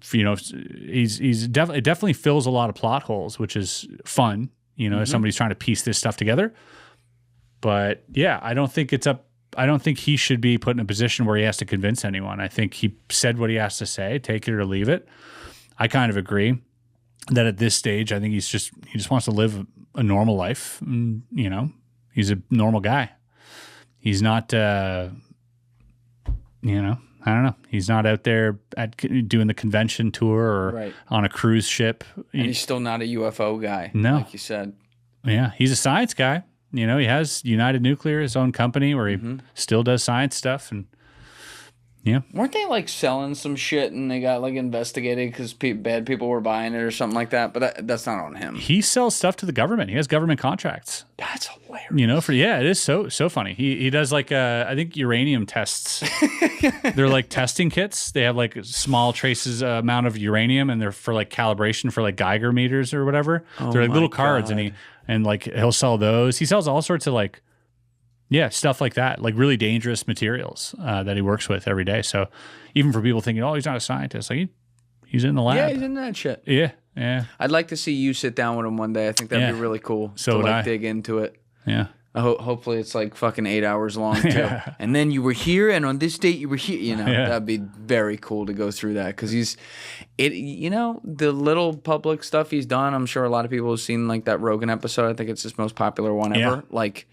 A: He's definitely fills a lot of plot holes, which is fun, as somebody's trying to piece this stuff together. But yeah, I don't think he should be put in a position where he has to convince anyone. I think he said what he has to say, take it or leave it. I kind of agree that at this stage, I think he just wants to live a normal life. And, he's a normal guy. He's not, I don't know. He's not out there doing the convention tour or on a cruise ship.
B: And he's still not a UFO guy, like you said.
A: Yeah, he's a science guy. He has United Nuclear, his own company, where he still does science stuff. And
B: weren't they like selling some shit and they got like investigated because bad people were buying it or something like that? But that's not on him.
A: He sells stuff to the government. He has government contracts.
B: That's hilarious.
A: It is so funny. He does like I think uranium tests. They're like testing kits. They have like small traces amount of uranium, and they're for like calibration for like Geiger meters or whatever. They're like little cards, and like he'll sell those. He sells all sorts of like. Yeah, stuff like that, like really dangerous materials that he works with every day. So even for people thinking, oh, he's not a scientist, like he's in the lab.
B: Yeah, he's in that shit.
A: Yeah.
B: I'd like to see you sit down with him one day. I think that'd be really cool
A: to
B: like dig into it.
A: Yeah.
B: Hopefully it's like fucking 8 hours long too. Yeah. And then you were here, and on this date you were here. That'd be very cool to go through that because the little public stuff he's done. I'm sure a lot of people have seen like that Rogan episode. I think it's his most popular one ever.
A: Yeah.
B: Like.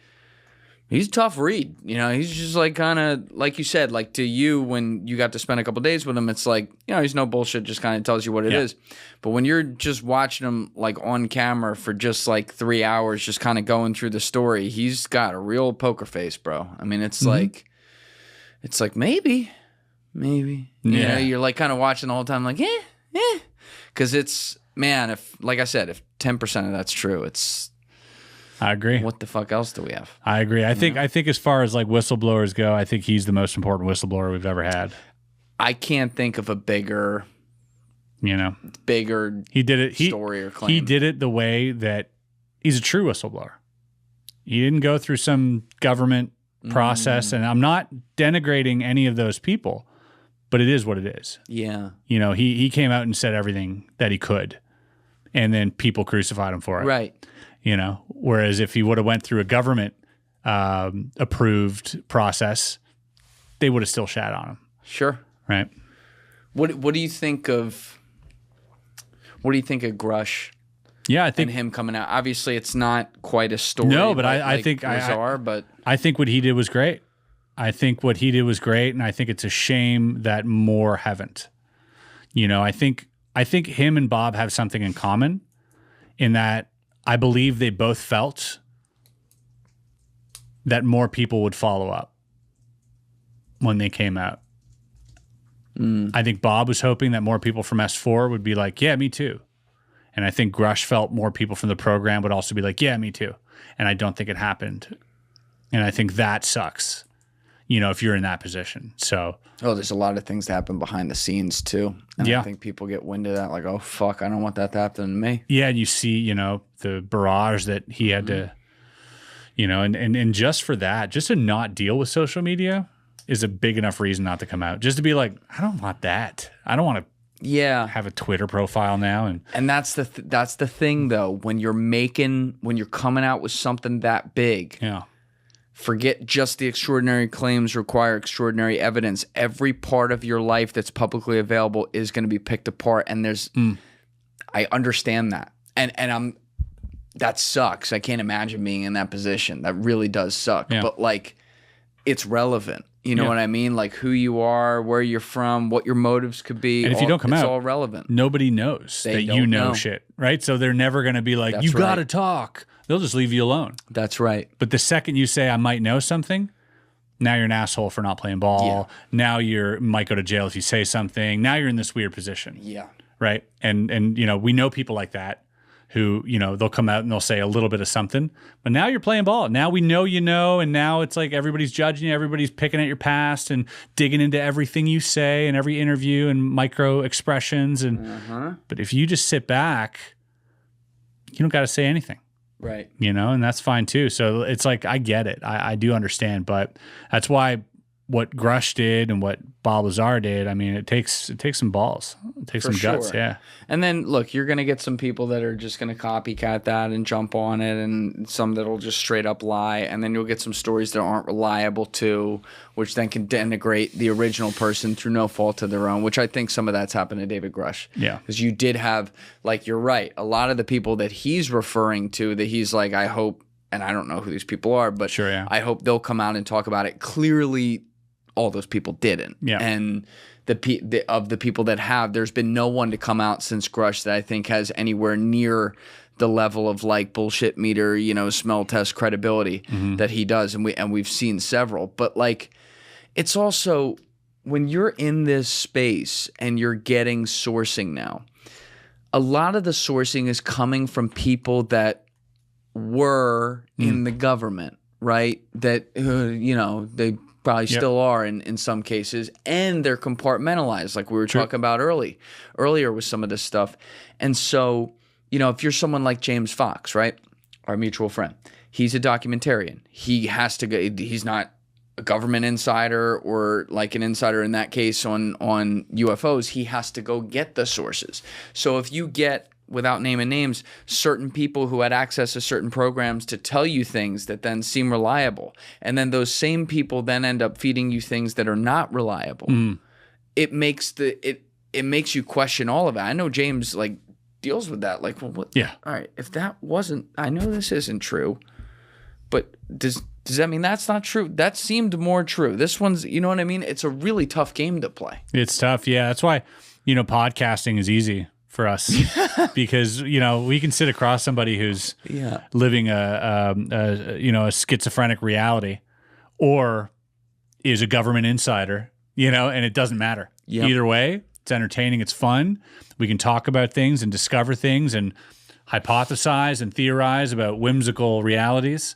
B: He's a tough read. He's just like kind of, like you said, like to you when you got to spend a couple days with him, it's like, he's no bullshit, just kind of tells you what it is. But when you're just watching him like on camera for just like 3 hours, just kind of going through the story, he's got a real poker face, bro. I mean, it's like maybe. You're like kind of watching the whole time like, Because it's, man, like I said, if 10% of that's true, it's...
A: I agree.
B: What the fuck else do we have?
A: I agree. I think as far as like whistleblowers go, I think he's the most important whistleblower we've ever had.
B: I can't think of a bigger he did it story or claim.
A: He did it the way that he's a true whistleblower. He didn't go through some government process, and I'm not denigrating any of those people, but it is what it is.
B: Yeah.
A: He came out and said everything that he could, and then people crucified him for it.
B: Right.
A: Whereas if he would have went through a government approved process, they would have still shat on him.
B: Sure.
A: Right.
B: What do you think of Grusch?
A: Yeah, I think
B: and him coming out. Obviously, it's not quite a story.
A: No, but I think
B: Lazar, but
A: I think what he did was great. I think what he did was great, and I think it's a shame that more haven't. You know, I think him and Bob have something in common in that I believe they both felt that more people would follow up when they came out. I think Bob was hoping that more people from S4 would be like, yeah, me too. And I think Grusch felt more people from the program would also be like, yeah, me too. And I don't think it happened. And I think that sucks, you know, if you're in that position. So,
B: there's a lot of things that happen behind the scenes too. And
A: yeah.
B: I think people get wind of that, like, oh, fuck, I don't want that to happen to me.
A: Yeah, and you see, you know, the barrage that he had to, you know, and just for that, just to not deal with social media is a big enough reason not to come out. Just to be like, I don't want that. I don't want to have a Twitter profile now.
B: And that's the thing though, when you're coming out with something that big.
A: Yeah.
B: Forget just the extraordinary claims require extraordinary evidence. Every part of your life that's publicly available is going to be picked apart. And I understand that. And that sucks. I can't imagine being in that position. That really does suck.
A: Yeah.
B: But like, it's relevant. You know what I mean? Like who you are, where you're from, what your motives could be.
A: And if you don't come out,
B: it's all relevant.
A: Nobody knows that you know shit, right? So they're never going to be like, you got to talk. They'll just leave you alone.
B: That's right.
A: But the second you say, I might know something, now you're an asshole for not playing ball.
B: Yeah.
A: Now you might go to jail if you say something. Now you're in this weird position.
B: Yeah.
A: Right? And you know, we know people like that who, you know, they'll come out and they'll say a little bit of something, but now you're playing ball. Now we know you know, and now it's like everybody's judging you, everybody's picking at your past and digging into everything you say and every interview and micro expressions. And but if you just sit back, you don't got to say anything.
B: Right.
A: You know, and that's fine too. So it's like, I get it. I do understand, but that's why what Grusch did and what Bob Lazar did, I mean, it takes some balls. It takes some guts, yeah.
B: And then, look, you're going to get some people that are just going to copycat that and jump on it, and some that'll just straight up lie, and then you'll get some stories that aren't reliable too, which then can denigrate the original person through no fault of their own, which I think some of that's happened to David Grusch.
A: Yeah.
B: Because you did have, like, you're right, a lot of the people that he's referring to that he's like, I hope, and I don't know who these people are, but
A: sure, yeah.
B: I hope they'll come out and talk about it. Clearly, all those people didn't. Yeah. And of the people that have, there's been no one to come out since Grusch that I think has anywhere near the level of like bullshit meter, you know, smell test credibility that he does. And we've seen several. But like, it's also when you're in this space and you're getting sourcing now, a lot of the sourcing is coming from people that were in the government, right? That, you know, they probably still are in some cases, and they're compartmentalized like we were talking about earlier with some of this stuff. And so, you know, if you're someone like James Fox, right, our mutual friend, he's a documentarian. He has to go, he's not a government insider or like an insider in that case on UFOs. He has to go get the sources. So if you get, without naming names, certain people who had access to certain programs to tell you things that then seem reliable, and then those same people then end up feeding you things that are not reliable, it makes it makes you question all of it. I know James like deals with that. Like, well, what?
A: Yeah.
B: All right, if that wasn't, I know this isn't true, but does that mean that's not true? That seemed more true. This one's, you know what I mean? It's a really tough game to play.
A: It's tough. Yeah. That's why, you know, podcasting is easy for us because, you know, we can sit across somebody who's living a schizophrenic reality or is a government insider, you know, and it doesn't matter. Either way, it's entertaining. It's fun. We can talk about things and discover things and hypothesize and theorize about whimsical realities.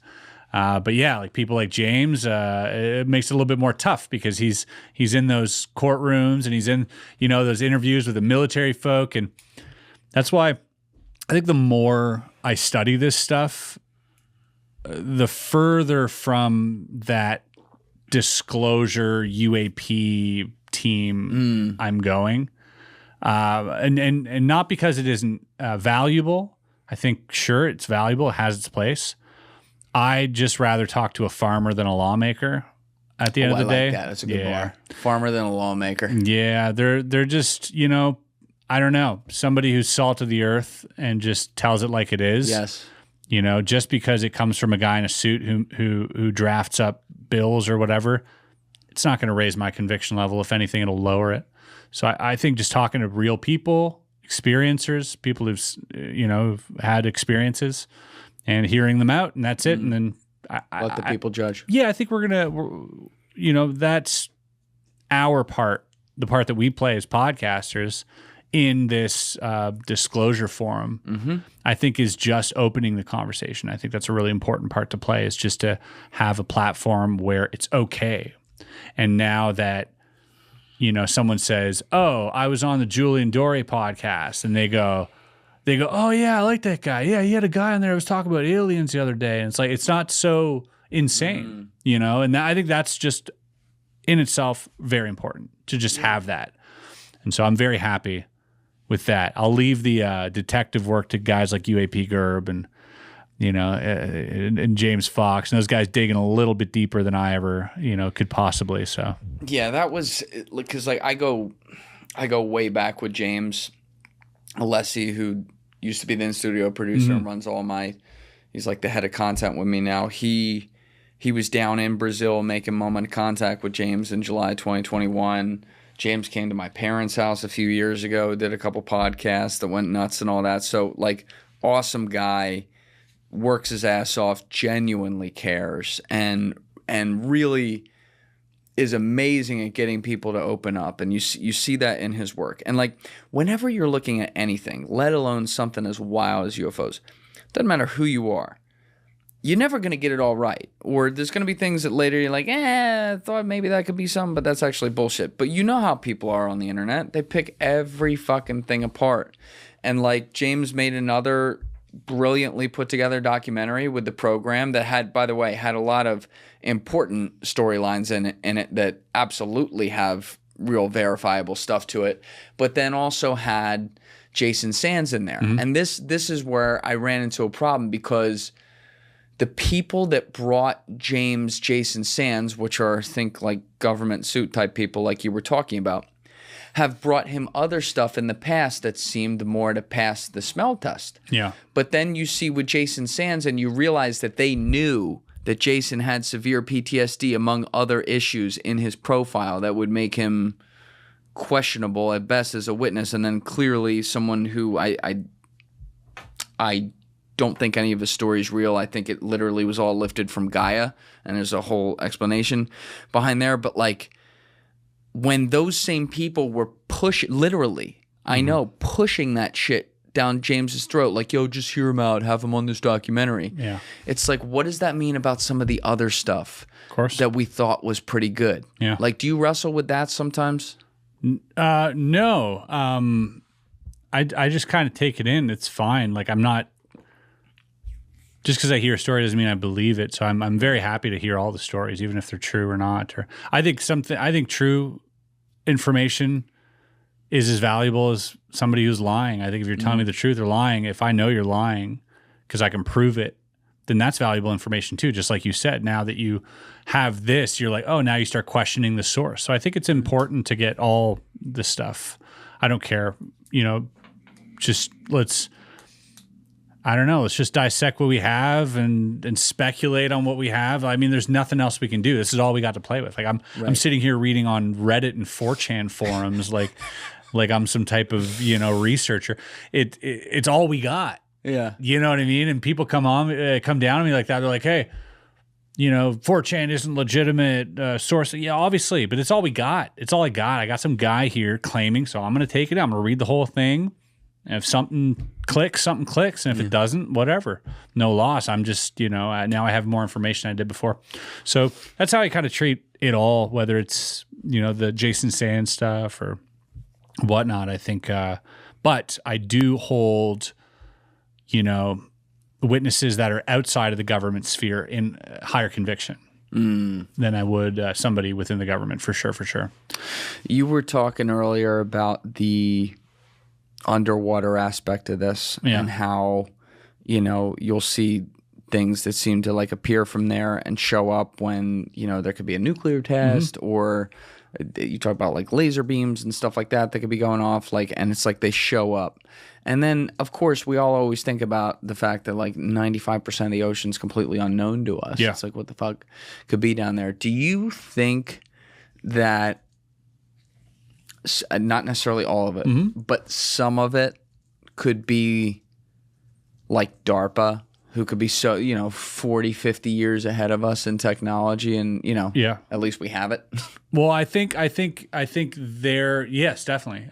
A: But yeah, like people like James, it makes it a little bit more tough because he's in those courtrooms and he's in, you know, those interviews with the military folk. And that's why I think the more I study this stuff, the further from that disclosure UAP team I'm going. And not because it isn't valuable. I think, sure, it's valuable. It has its place. I'd just rather talk to a farmer than a lawmaker at the end of the day.
B: That. That's a good bar. Farmer than a lawmaker.
A: Yeah, they're just, you know, I don't know, somebody who's salt of the earth and just tells it like it is.
B: Yes.
A: You know, just because it comes from a guy in a suit who drafts up bills or whatever it's not going to raise my conviction level. If anything, it'll lower it. So I think just talking to real people, experiencers, people who've, who've had experiences, and hearing them out, and that's it. And then
B: let the people judge.
A: Yeah, I think that's our part, the part that we play as podcasters in this disclosure forum, I think is just opening the conversation. I think that's a really important part to play, is just to have a platform where it's okay. And now that, someone says, oh, I was on the Julian Dorey podcast, and they go, oh yeah, I like that guy. Yeah, he had a guy on there who was talking about aliens the other day. And it's like, it's not so insane, and I think that's just in itself very important to just have that. And so I'm very happy with that. I'll leave the detective work to guys like UAP Gerb and and James Fox, and those guys digging a little bit deeper than I ever could possibly. So
B: yeah, that was because I go way back with James Alessi, who used to be the in-studio producer and runs he's like the head of content with me now. He was down in Brazil making moment of contact with James in July 2021. James came to my parents' house a few years ago, did a couple podcasts that went nuts and all that. So awesome guy, works his ass off, genuinely cares, and really is amazing at getting people to open up. And you see that in his work. And whenever you're looking at anything, let alone something as wild as UFOs, doesn't matter who you are, you're never going to get it all right. Or there's going to be things that later you're like, I thought maybe that could be something, but that's actually bullshit. But you know how people are on the internet. They pick every fucking thing apart. And James made another brilliantly put together documentary with the program that had a lot of important storylines in it that absolutely have real verifiable stuff to it, but then also had Jason Sands in there. And this is where I ran into a problem, because the people that brought Jason Sands, which are, I think, government suit type people like you were talking about, have brought him other stuff in the past that seemed more to pass the smell test.
A: Yeah.
B: But then you see with Jason Sands, and you realize that they knew that Jason had severe PTSD, among other issues in his profile that would make him questionable at best as a witness, and then clearly someone who I don't think any of his story is real. I think it literally was all lifted from Gaia, and there's a whole explanation behind there. But when those same people were pushing that shit down James's throat, yo, just hear him out, have him on this documentary.
A: Yeah.
B: It's what does that mean about some of the other stuff
A: Of course.
B: that we thought was pretty good?
A: Yeah.
B: Do you wrestle with that sometimes?
A: No. I just kind of take it in. It's fine. I'm not, just because I hear a story doesn't mean I believe it. So I'm very happy to hear all the stories, even if they're true or not. Or I think true information is as valuable as somebody who's lying. I think if you're telling me the truth or lying, if I know you're lying because I can prove it, then that's valuable information too. Just like you said, now that you have this, you're like, oh, now you start questioning the source. So I think it's important to get all the stuff. I don't care, let's just dissect what we have and speculate on what we have. I mean, there's nothing else we can do. This is all we got to play with. I'm sitting here reading on Reddit and 4chan forums like I'm some type of, researcher. It's all we got.
B: Yeah.
A: You know what I mean? And people come down on me like that. They're like, hey, 4chan isn't legitimate source. Yeah, obviously, but it's all we got. It's all I got. I got some guy here claiming, so I'm going to take it. I'm going to read the whole thing. And if something clicks. And if it doesn't, whatever. No loss. I'm just, now I have more information than I did before. So that's how I kind of treat it all, whether it's, the Jason Sands stuff or whatnot, I think. But I do hold, witnesses that are outside of the government sphere in higher conviction than I would somebody within the government, for sure.
B: You were talking earlier about the underwater aspect of this and how, you'll see things that seem to appear from there and show up when, there could be a nuclear test or you talk about laser beams and stuff like that could be going off and it's they show up. And then, of course, we all always think about the fact that 95% of the ocean's completely unknown to us.
A: Yeah.
B: It's what the fuck could be down there. Do you think that not necessarily all of it, but some of it could be like DARPA, who could be 40, 50 years ahead of us in technology, and at least we have it.
A: Well, I think there, yes, definitely.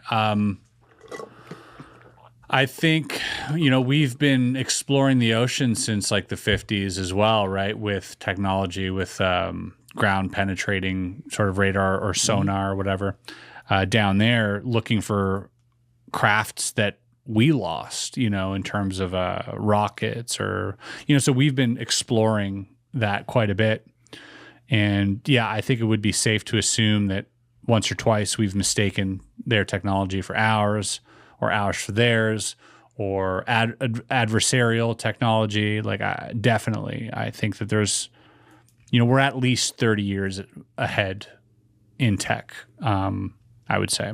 A: I think, we've been exploring the ocean since like the 50s as well, right? With technology, with ground penetrating sort of radar or sonar or whatever down there, looking for crafts that we lost, in terms of rockets or, so we've been exploring that quite a bit. And yeah, I think it would be safe to assume that once or twice we've mistaken their technology for ours, or ours for theirs, or adversarial technology. Like, definitely, I think that there's, we're at least 30 years ahead in tech, I would say.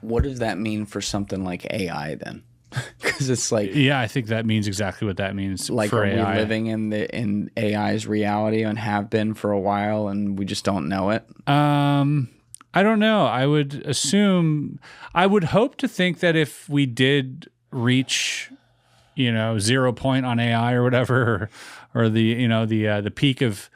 B: What does that mean for something like AI then? Because it's like,
A: yeah, I think that means exactly what that means.
B: Like,
A: for
B: are
A: AI.
B: we living in AI's reality and have been for a while, and we just don't know it?
A: I don't know. I would hope to think that if we did reach, 0 point on AI or whatever, or the peak of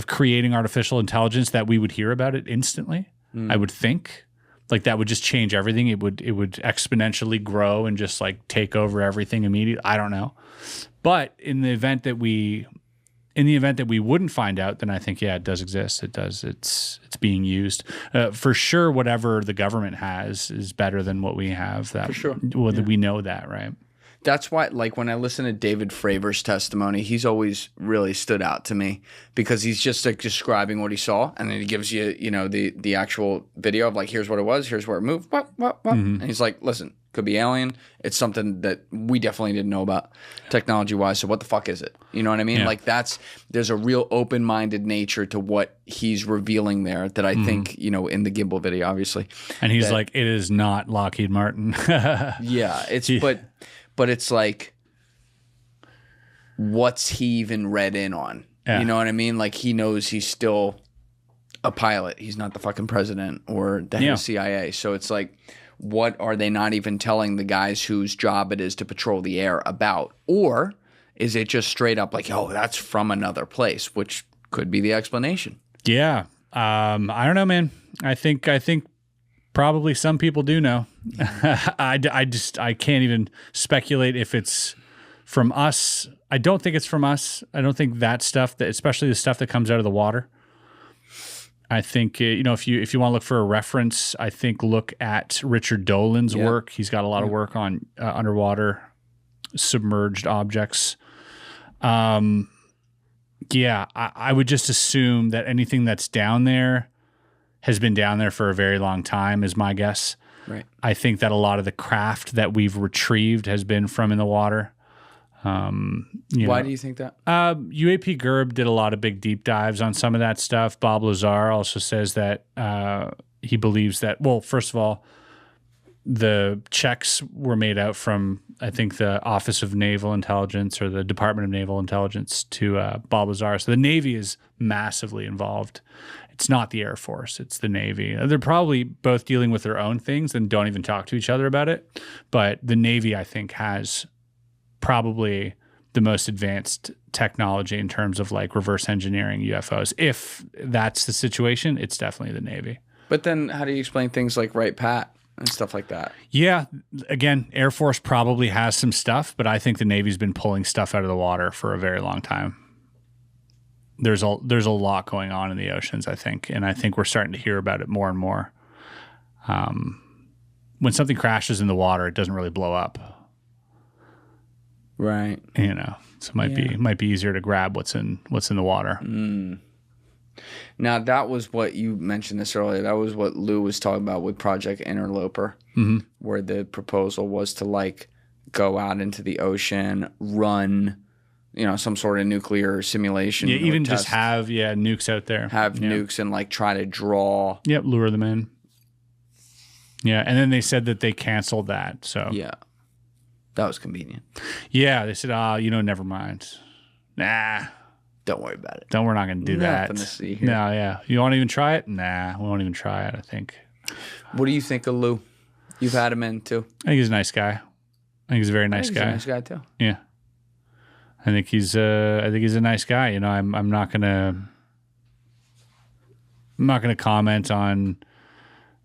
A: creating artificial intelligence, that we would hear about it instantly. I would think. Like, that would just change everything. It would exponentially grow and just like take over everything immediately. I don't know. But in the event that we wouldn't find out, then I think, yeah, it does exist. It does. It's being used. For sure, whatever the government has is better than what we have. That, for sure. Well, we know that, right?
B: That's why, like, when I listen to David Fravor's testimony, he's always really stood out to me, because he's just like describing what he saw, and then he gives you, the actual video of like, here's what it was, here's where it moved, and he's like, listen, could be alien. It's something that we definitely didn't know about technology wise. So what the fuck is it? You know what I mean? Yeah. Like, there's a real open-minded nature to what he's revealing there that I think, in the gimbal video, obviously.
A: And he's like, it is not Lockheed Martin.
B: Yeah, but it's like, what's he even read in on? Yeah. You know what I mean? Like, he knows he's still a pilot. He's not the fucking president or the head of CIA. So it's like, what are they not even telling the guys whose job it is to patrol the air about? Or is it just straight up like, oh, that's from another place, which could be the explanation?
A: Yeah. I don't know, man. I think probably some people do know. I can't even speculate if it's from us. I don't think it's from us. I don't think that stuff, especially the stuff that comes out of the water. I think, if you want to look for a reference, I think look at Richard Dolan's work. He's got a lot of work on underwater submerged objects. I would just assume that anything that's down there has been down there for a very long time, is my guess. Right. I think that a lot of the craft that we've retrieved has been from in the water.
B: Why do you think that?
A: UAP Gerb did a lot of big deep dives on some of that stuff. Bob Lazar also says that he believes that, well, first of all, the checks were made out from, I think, the Office of Naval Intelligence or the Department of Naval Intelligence to Bob Lazar. So the Navy is massively involved. It's not the Air Force, it's the Navy. They're probably both dealing with their own things and don't even talk to each other about it. But the Navy, I think, has probably the most advanced technology in terms of like reverse engineering UFOs. If that's the situation, it's definitely the Navy.
B: But then how do you explain things like Right Pat and stuff like that?
A: Yeah, again, Air Force probably has some stuff, but I think the Navy's been pulling stuff out of the water for a very long time. There's a lot going on in the oceans, I think, and I think we're starting to hear about it more and more. When something crashes in the water, it doesn't really blow up.
B: Right.
A: So it might be easier to grab what's in the water.
B: Now, that was what you mentioned this earlier. That was what Lou was talking about with Project Interloper, where the proposal was to like go out into the ocean, run, some sort of nuclear simulation.
A: Yeah, even just have nukes out there.
B: Have nukes and like try to draw.
A: Yep, lure them in. Yeah, and then they said that they canceled that. So
B: yeah. That was convenient.
A: Yeah, they said, never mind. Nah.
B: Don't worry about it.
A: We're not going to do
B: Nothing
A: that.
B: to see here.
A: No, yeah. You want to even try it? Nah, we won't even try it, I think.
B: What do you think of Lou? You've had him in too.
A: I think he's a nice guy. I think he's a very nice
B: He's
A: guy.
B: a nice guy too.
A: Yeah. I think he's a nice guy. You know, I'm not gonna comment on,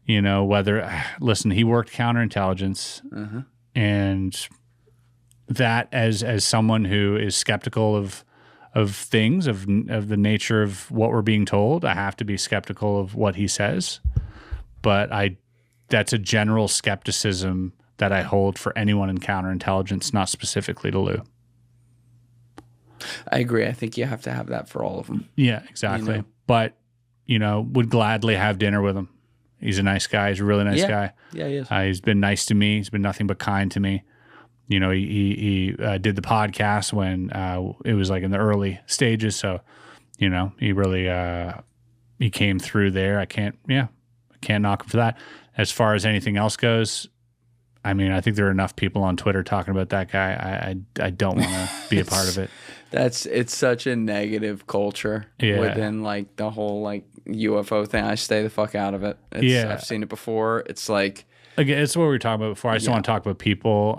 A: you know, whether listen, he worked counterintelligence and that as someone who is skeptical of things, of the nature of what we're being told, I have to be skeptical of what he says. But that's a general skepticism that I hold for anyone in counterintelligence, not specifically to Lou.
B: I agree. I think you have to have that for all of them.
A: Yeah, exactly.
B: You know?
A: But, you know, would gladly have dinner with him. He's a nice guy. He's a really nice guy.
B: Yeah, he is.
A: He's been nice to me. He's been nothing but kind to me. You know, he did the podcast when it was like in the early stages. So, you know, he really he came through there. I can't knock him for that. As far as anything else goes, I mean, I think there are enough people on Twitter talking about that guy. I don't want to be a part of it.
B: It's such a negative culture within like the whole like UFO thing. I stay the fuck out of it. I've seen it before. It's like,
A: again, it's what we were talking about before. I just want to talk about people.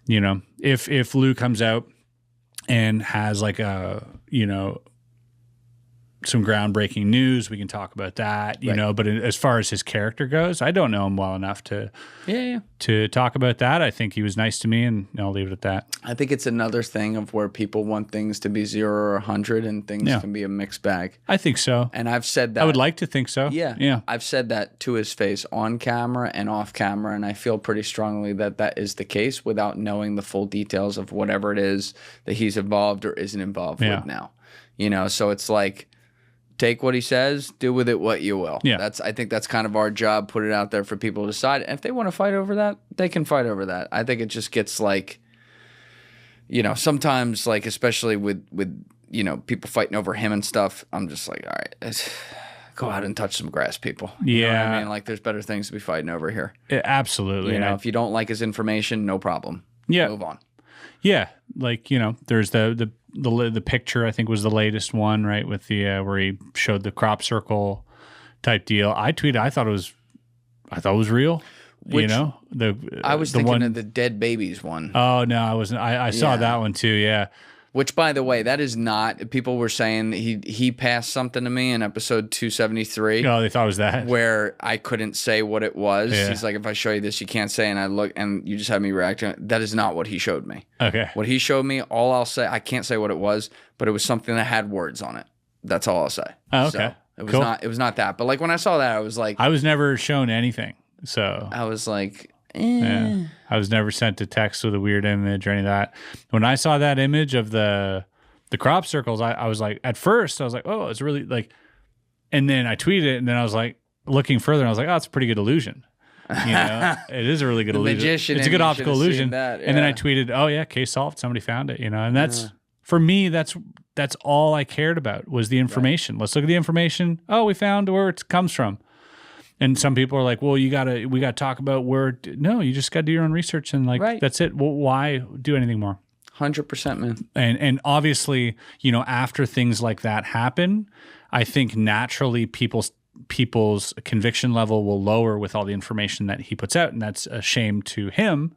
A: You know, if Lou comes out and has like a, you know, some groundbreaking news, we can talk about that, you know, but as far as his character goes, I don't know him well enough to talk about that. I think he was nice to me, and I'll leave it at that.
B: I think it's another thing of where people want things to be 0 or 100 and things can be a mixed bag.
A: I think so.
B: And I've said that.
A: I would like to think so. Yeah.
B: I've said that to his face on camera and off camera, and I feel pretty strongly that that is the case without knowing the full details of whatever it is that he's involved or isn't involved with now. You know, so it's like, take what he says, do with it what you will.
A: Yeah.
B: I think that's kind of our job, put it out there for people to decide. And if they want to fight over that, they can fight over that. I think it just gets like, you know, sometimes like, especially with you know, people fighting over him and stuff, I'm just like, all right, go out and touch some grass, people. You know what I mean? Like, there's better things to be fighting over here.
A: Absolutely.
B: You know, if you don't like his information, no problem.
A: Yeah.
B: Move on.
A: Yeah. Like, you know, there's the picture, I think was the latest one, right? With the, where he showed the crop circle type deal. I tweeted, I thought it was real. You know,
B: I was thinking of the dead babies one.
A: Oh no, I wasn't. I saw that one too. Yeah.
B: Which, by the way, that is not. People were saying he passed something to me in episode 273.
A: Oh, they thought it was that,
B: where I couldn't say what it was.
A: Yeah.
B: He's like, if I show you this, you can't say. And I look, and you just had me react to it. That is not what he showed me.
A: Okay.
B: What he showed me, all I'll say, I can't say what it was, but it was something that had words on it. That's all I'll say.
A: Oh, okay.
B: So it was not that. But like when I saw that, I was like,
A: I was never shown anything. So
B: I was like,
A: yeah. I was never sent a text with a weird image or any of that. When I saw that image of the crop circles, I was like, at first I was like, oh, it's really like, and then I tweeted it, and then I was like looking further, and I was like, oh, it's a pretty good illusion. You know, it is a really good illusion.
B: Magician,
A: it's a good optical illusion.
B: That,
A: And then I tweeted, oh yeah, case solved. Somebody found it. You know, and that's for me. That's all I cared about was the information. Right. Let's look at the information. Oh, we found where it comes from. And some people are like, well, we got to talk about where. No, you just got to do your own research, and like that's it. Well, why do anything more?
B: 100%, man.
A: And obviously, you know, after things like that happen, I think naturally people's conviction level will lower with all the information that he puts out, and that's a shame to him.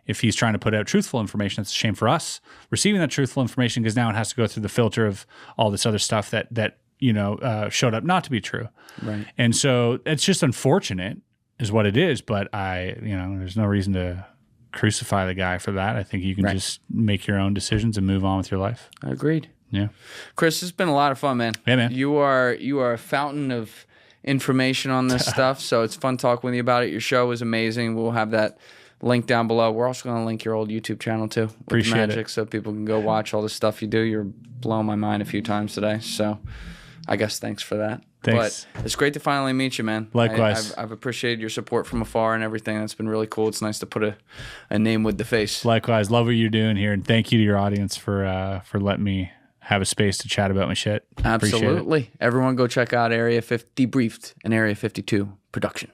A: If he's trying to put out truthful information, it's a shame for us receiving that truthful information, because now it has to go through the filter of all this other stuff that you know showed up not to be true.
B: Right.
A: And so it's just unfortunate, is what it is. But there's no reason to crucify the guy for that. I think you can just make your own decisions and move on with your life.
B: Agreed.
A: Yeah.
B: Chris, it's been a lot of fun, man.
A: Yeah, man.
B: You are a fountain of information on this stuff, so it's fun talking with you about it. Your show is amazing. We'll have that link down below. We're also going to link your old YouTube channel too.
A: Appreciate
B: Magic,
A: it.
B: so people can go watch all the stuff you do. You're blowing my mind a few times today, so I guess thanks for that.
A: Thanks.
B: But it's great to finally meet you, man.
A: Likewise.
B: I've appreciated your support from afar and everything. That's been really cool. It's nice to put a name with the face.
A: Likewise. Love what you're doing here, and thank you to your audience for letting me have a space to chat about my shit.
B: Absolutely. Everyone go check out Area 50 Debriefed and Area 52 Production.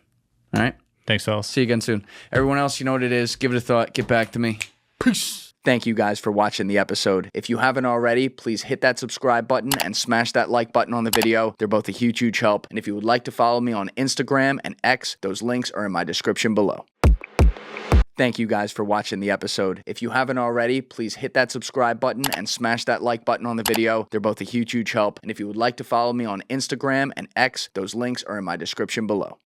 B: All right?
A: Thanks, fellas.
B: See you again soon. Everyone else, you know what it is. Give it a thought. Get back to me. Peace. Thank you guys for watching the episode. If you haven't already, please hit that subscribe button and smash that like button on the video. They're both a huge, huge help. And if you would like to follow me on Instagram and X, those links are in my description below. Thank you guys for watching the episode. If you haven't already, please hit that subscribe button and smash that like button on the video. They're both a huge, huge help. And if you would like to follow me on Instagram and X, those links are in my description below.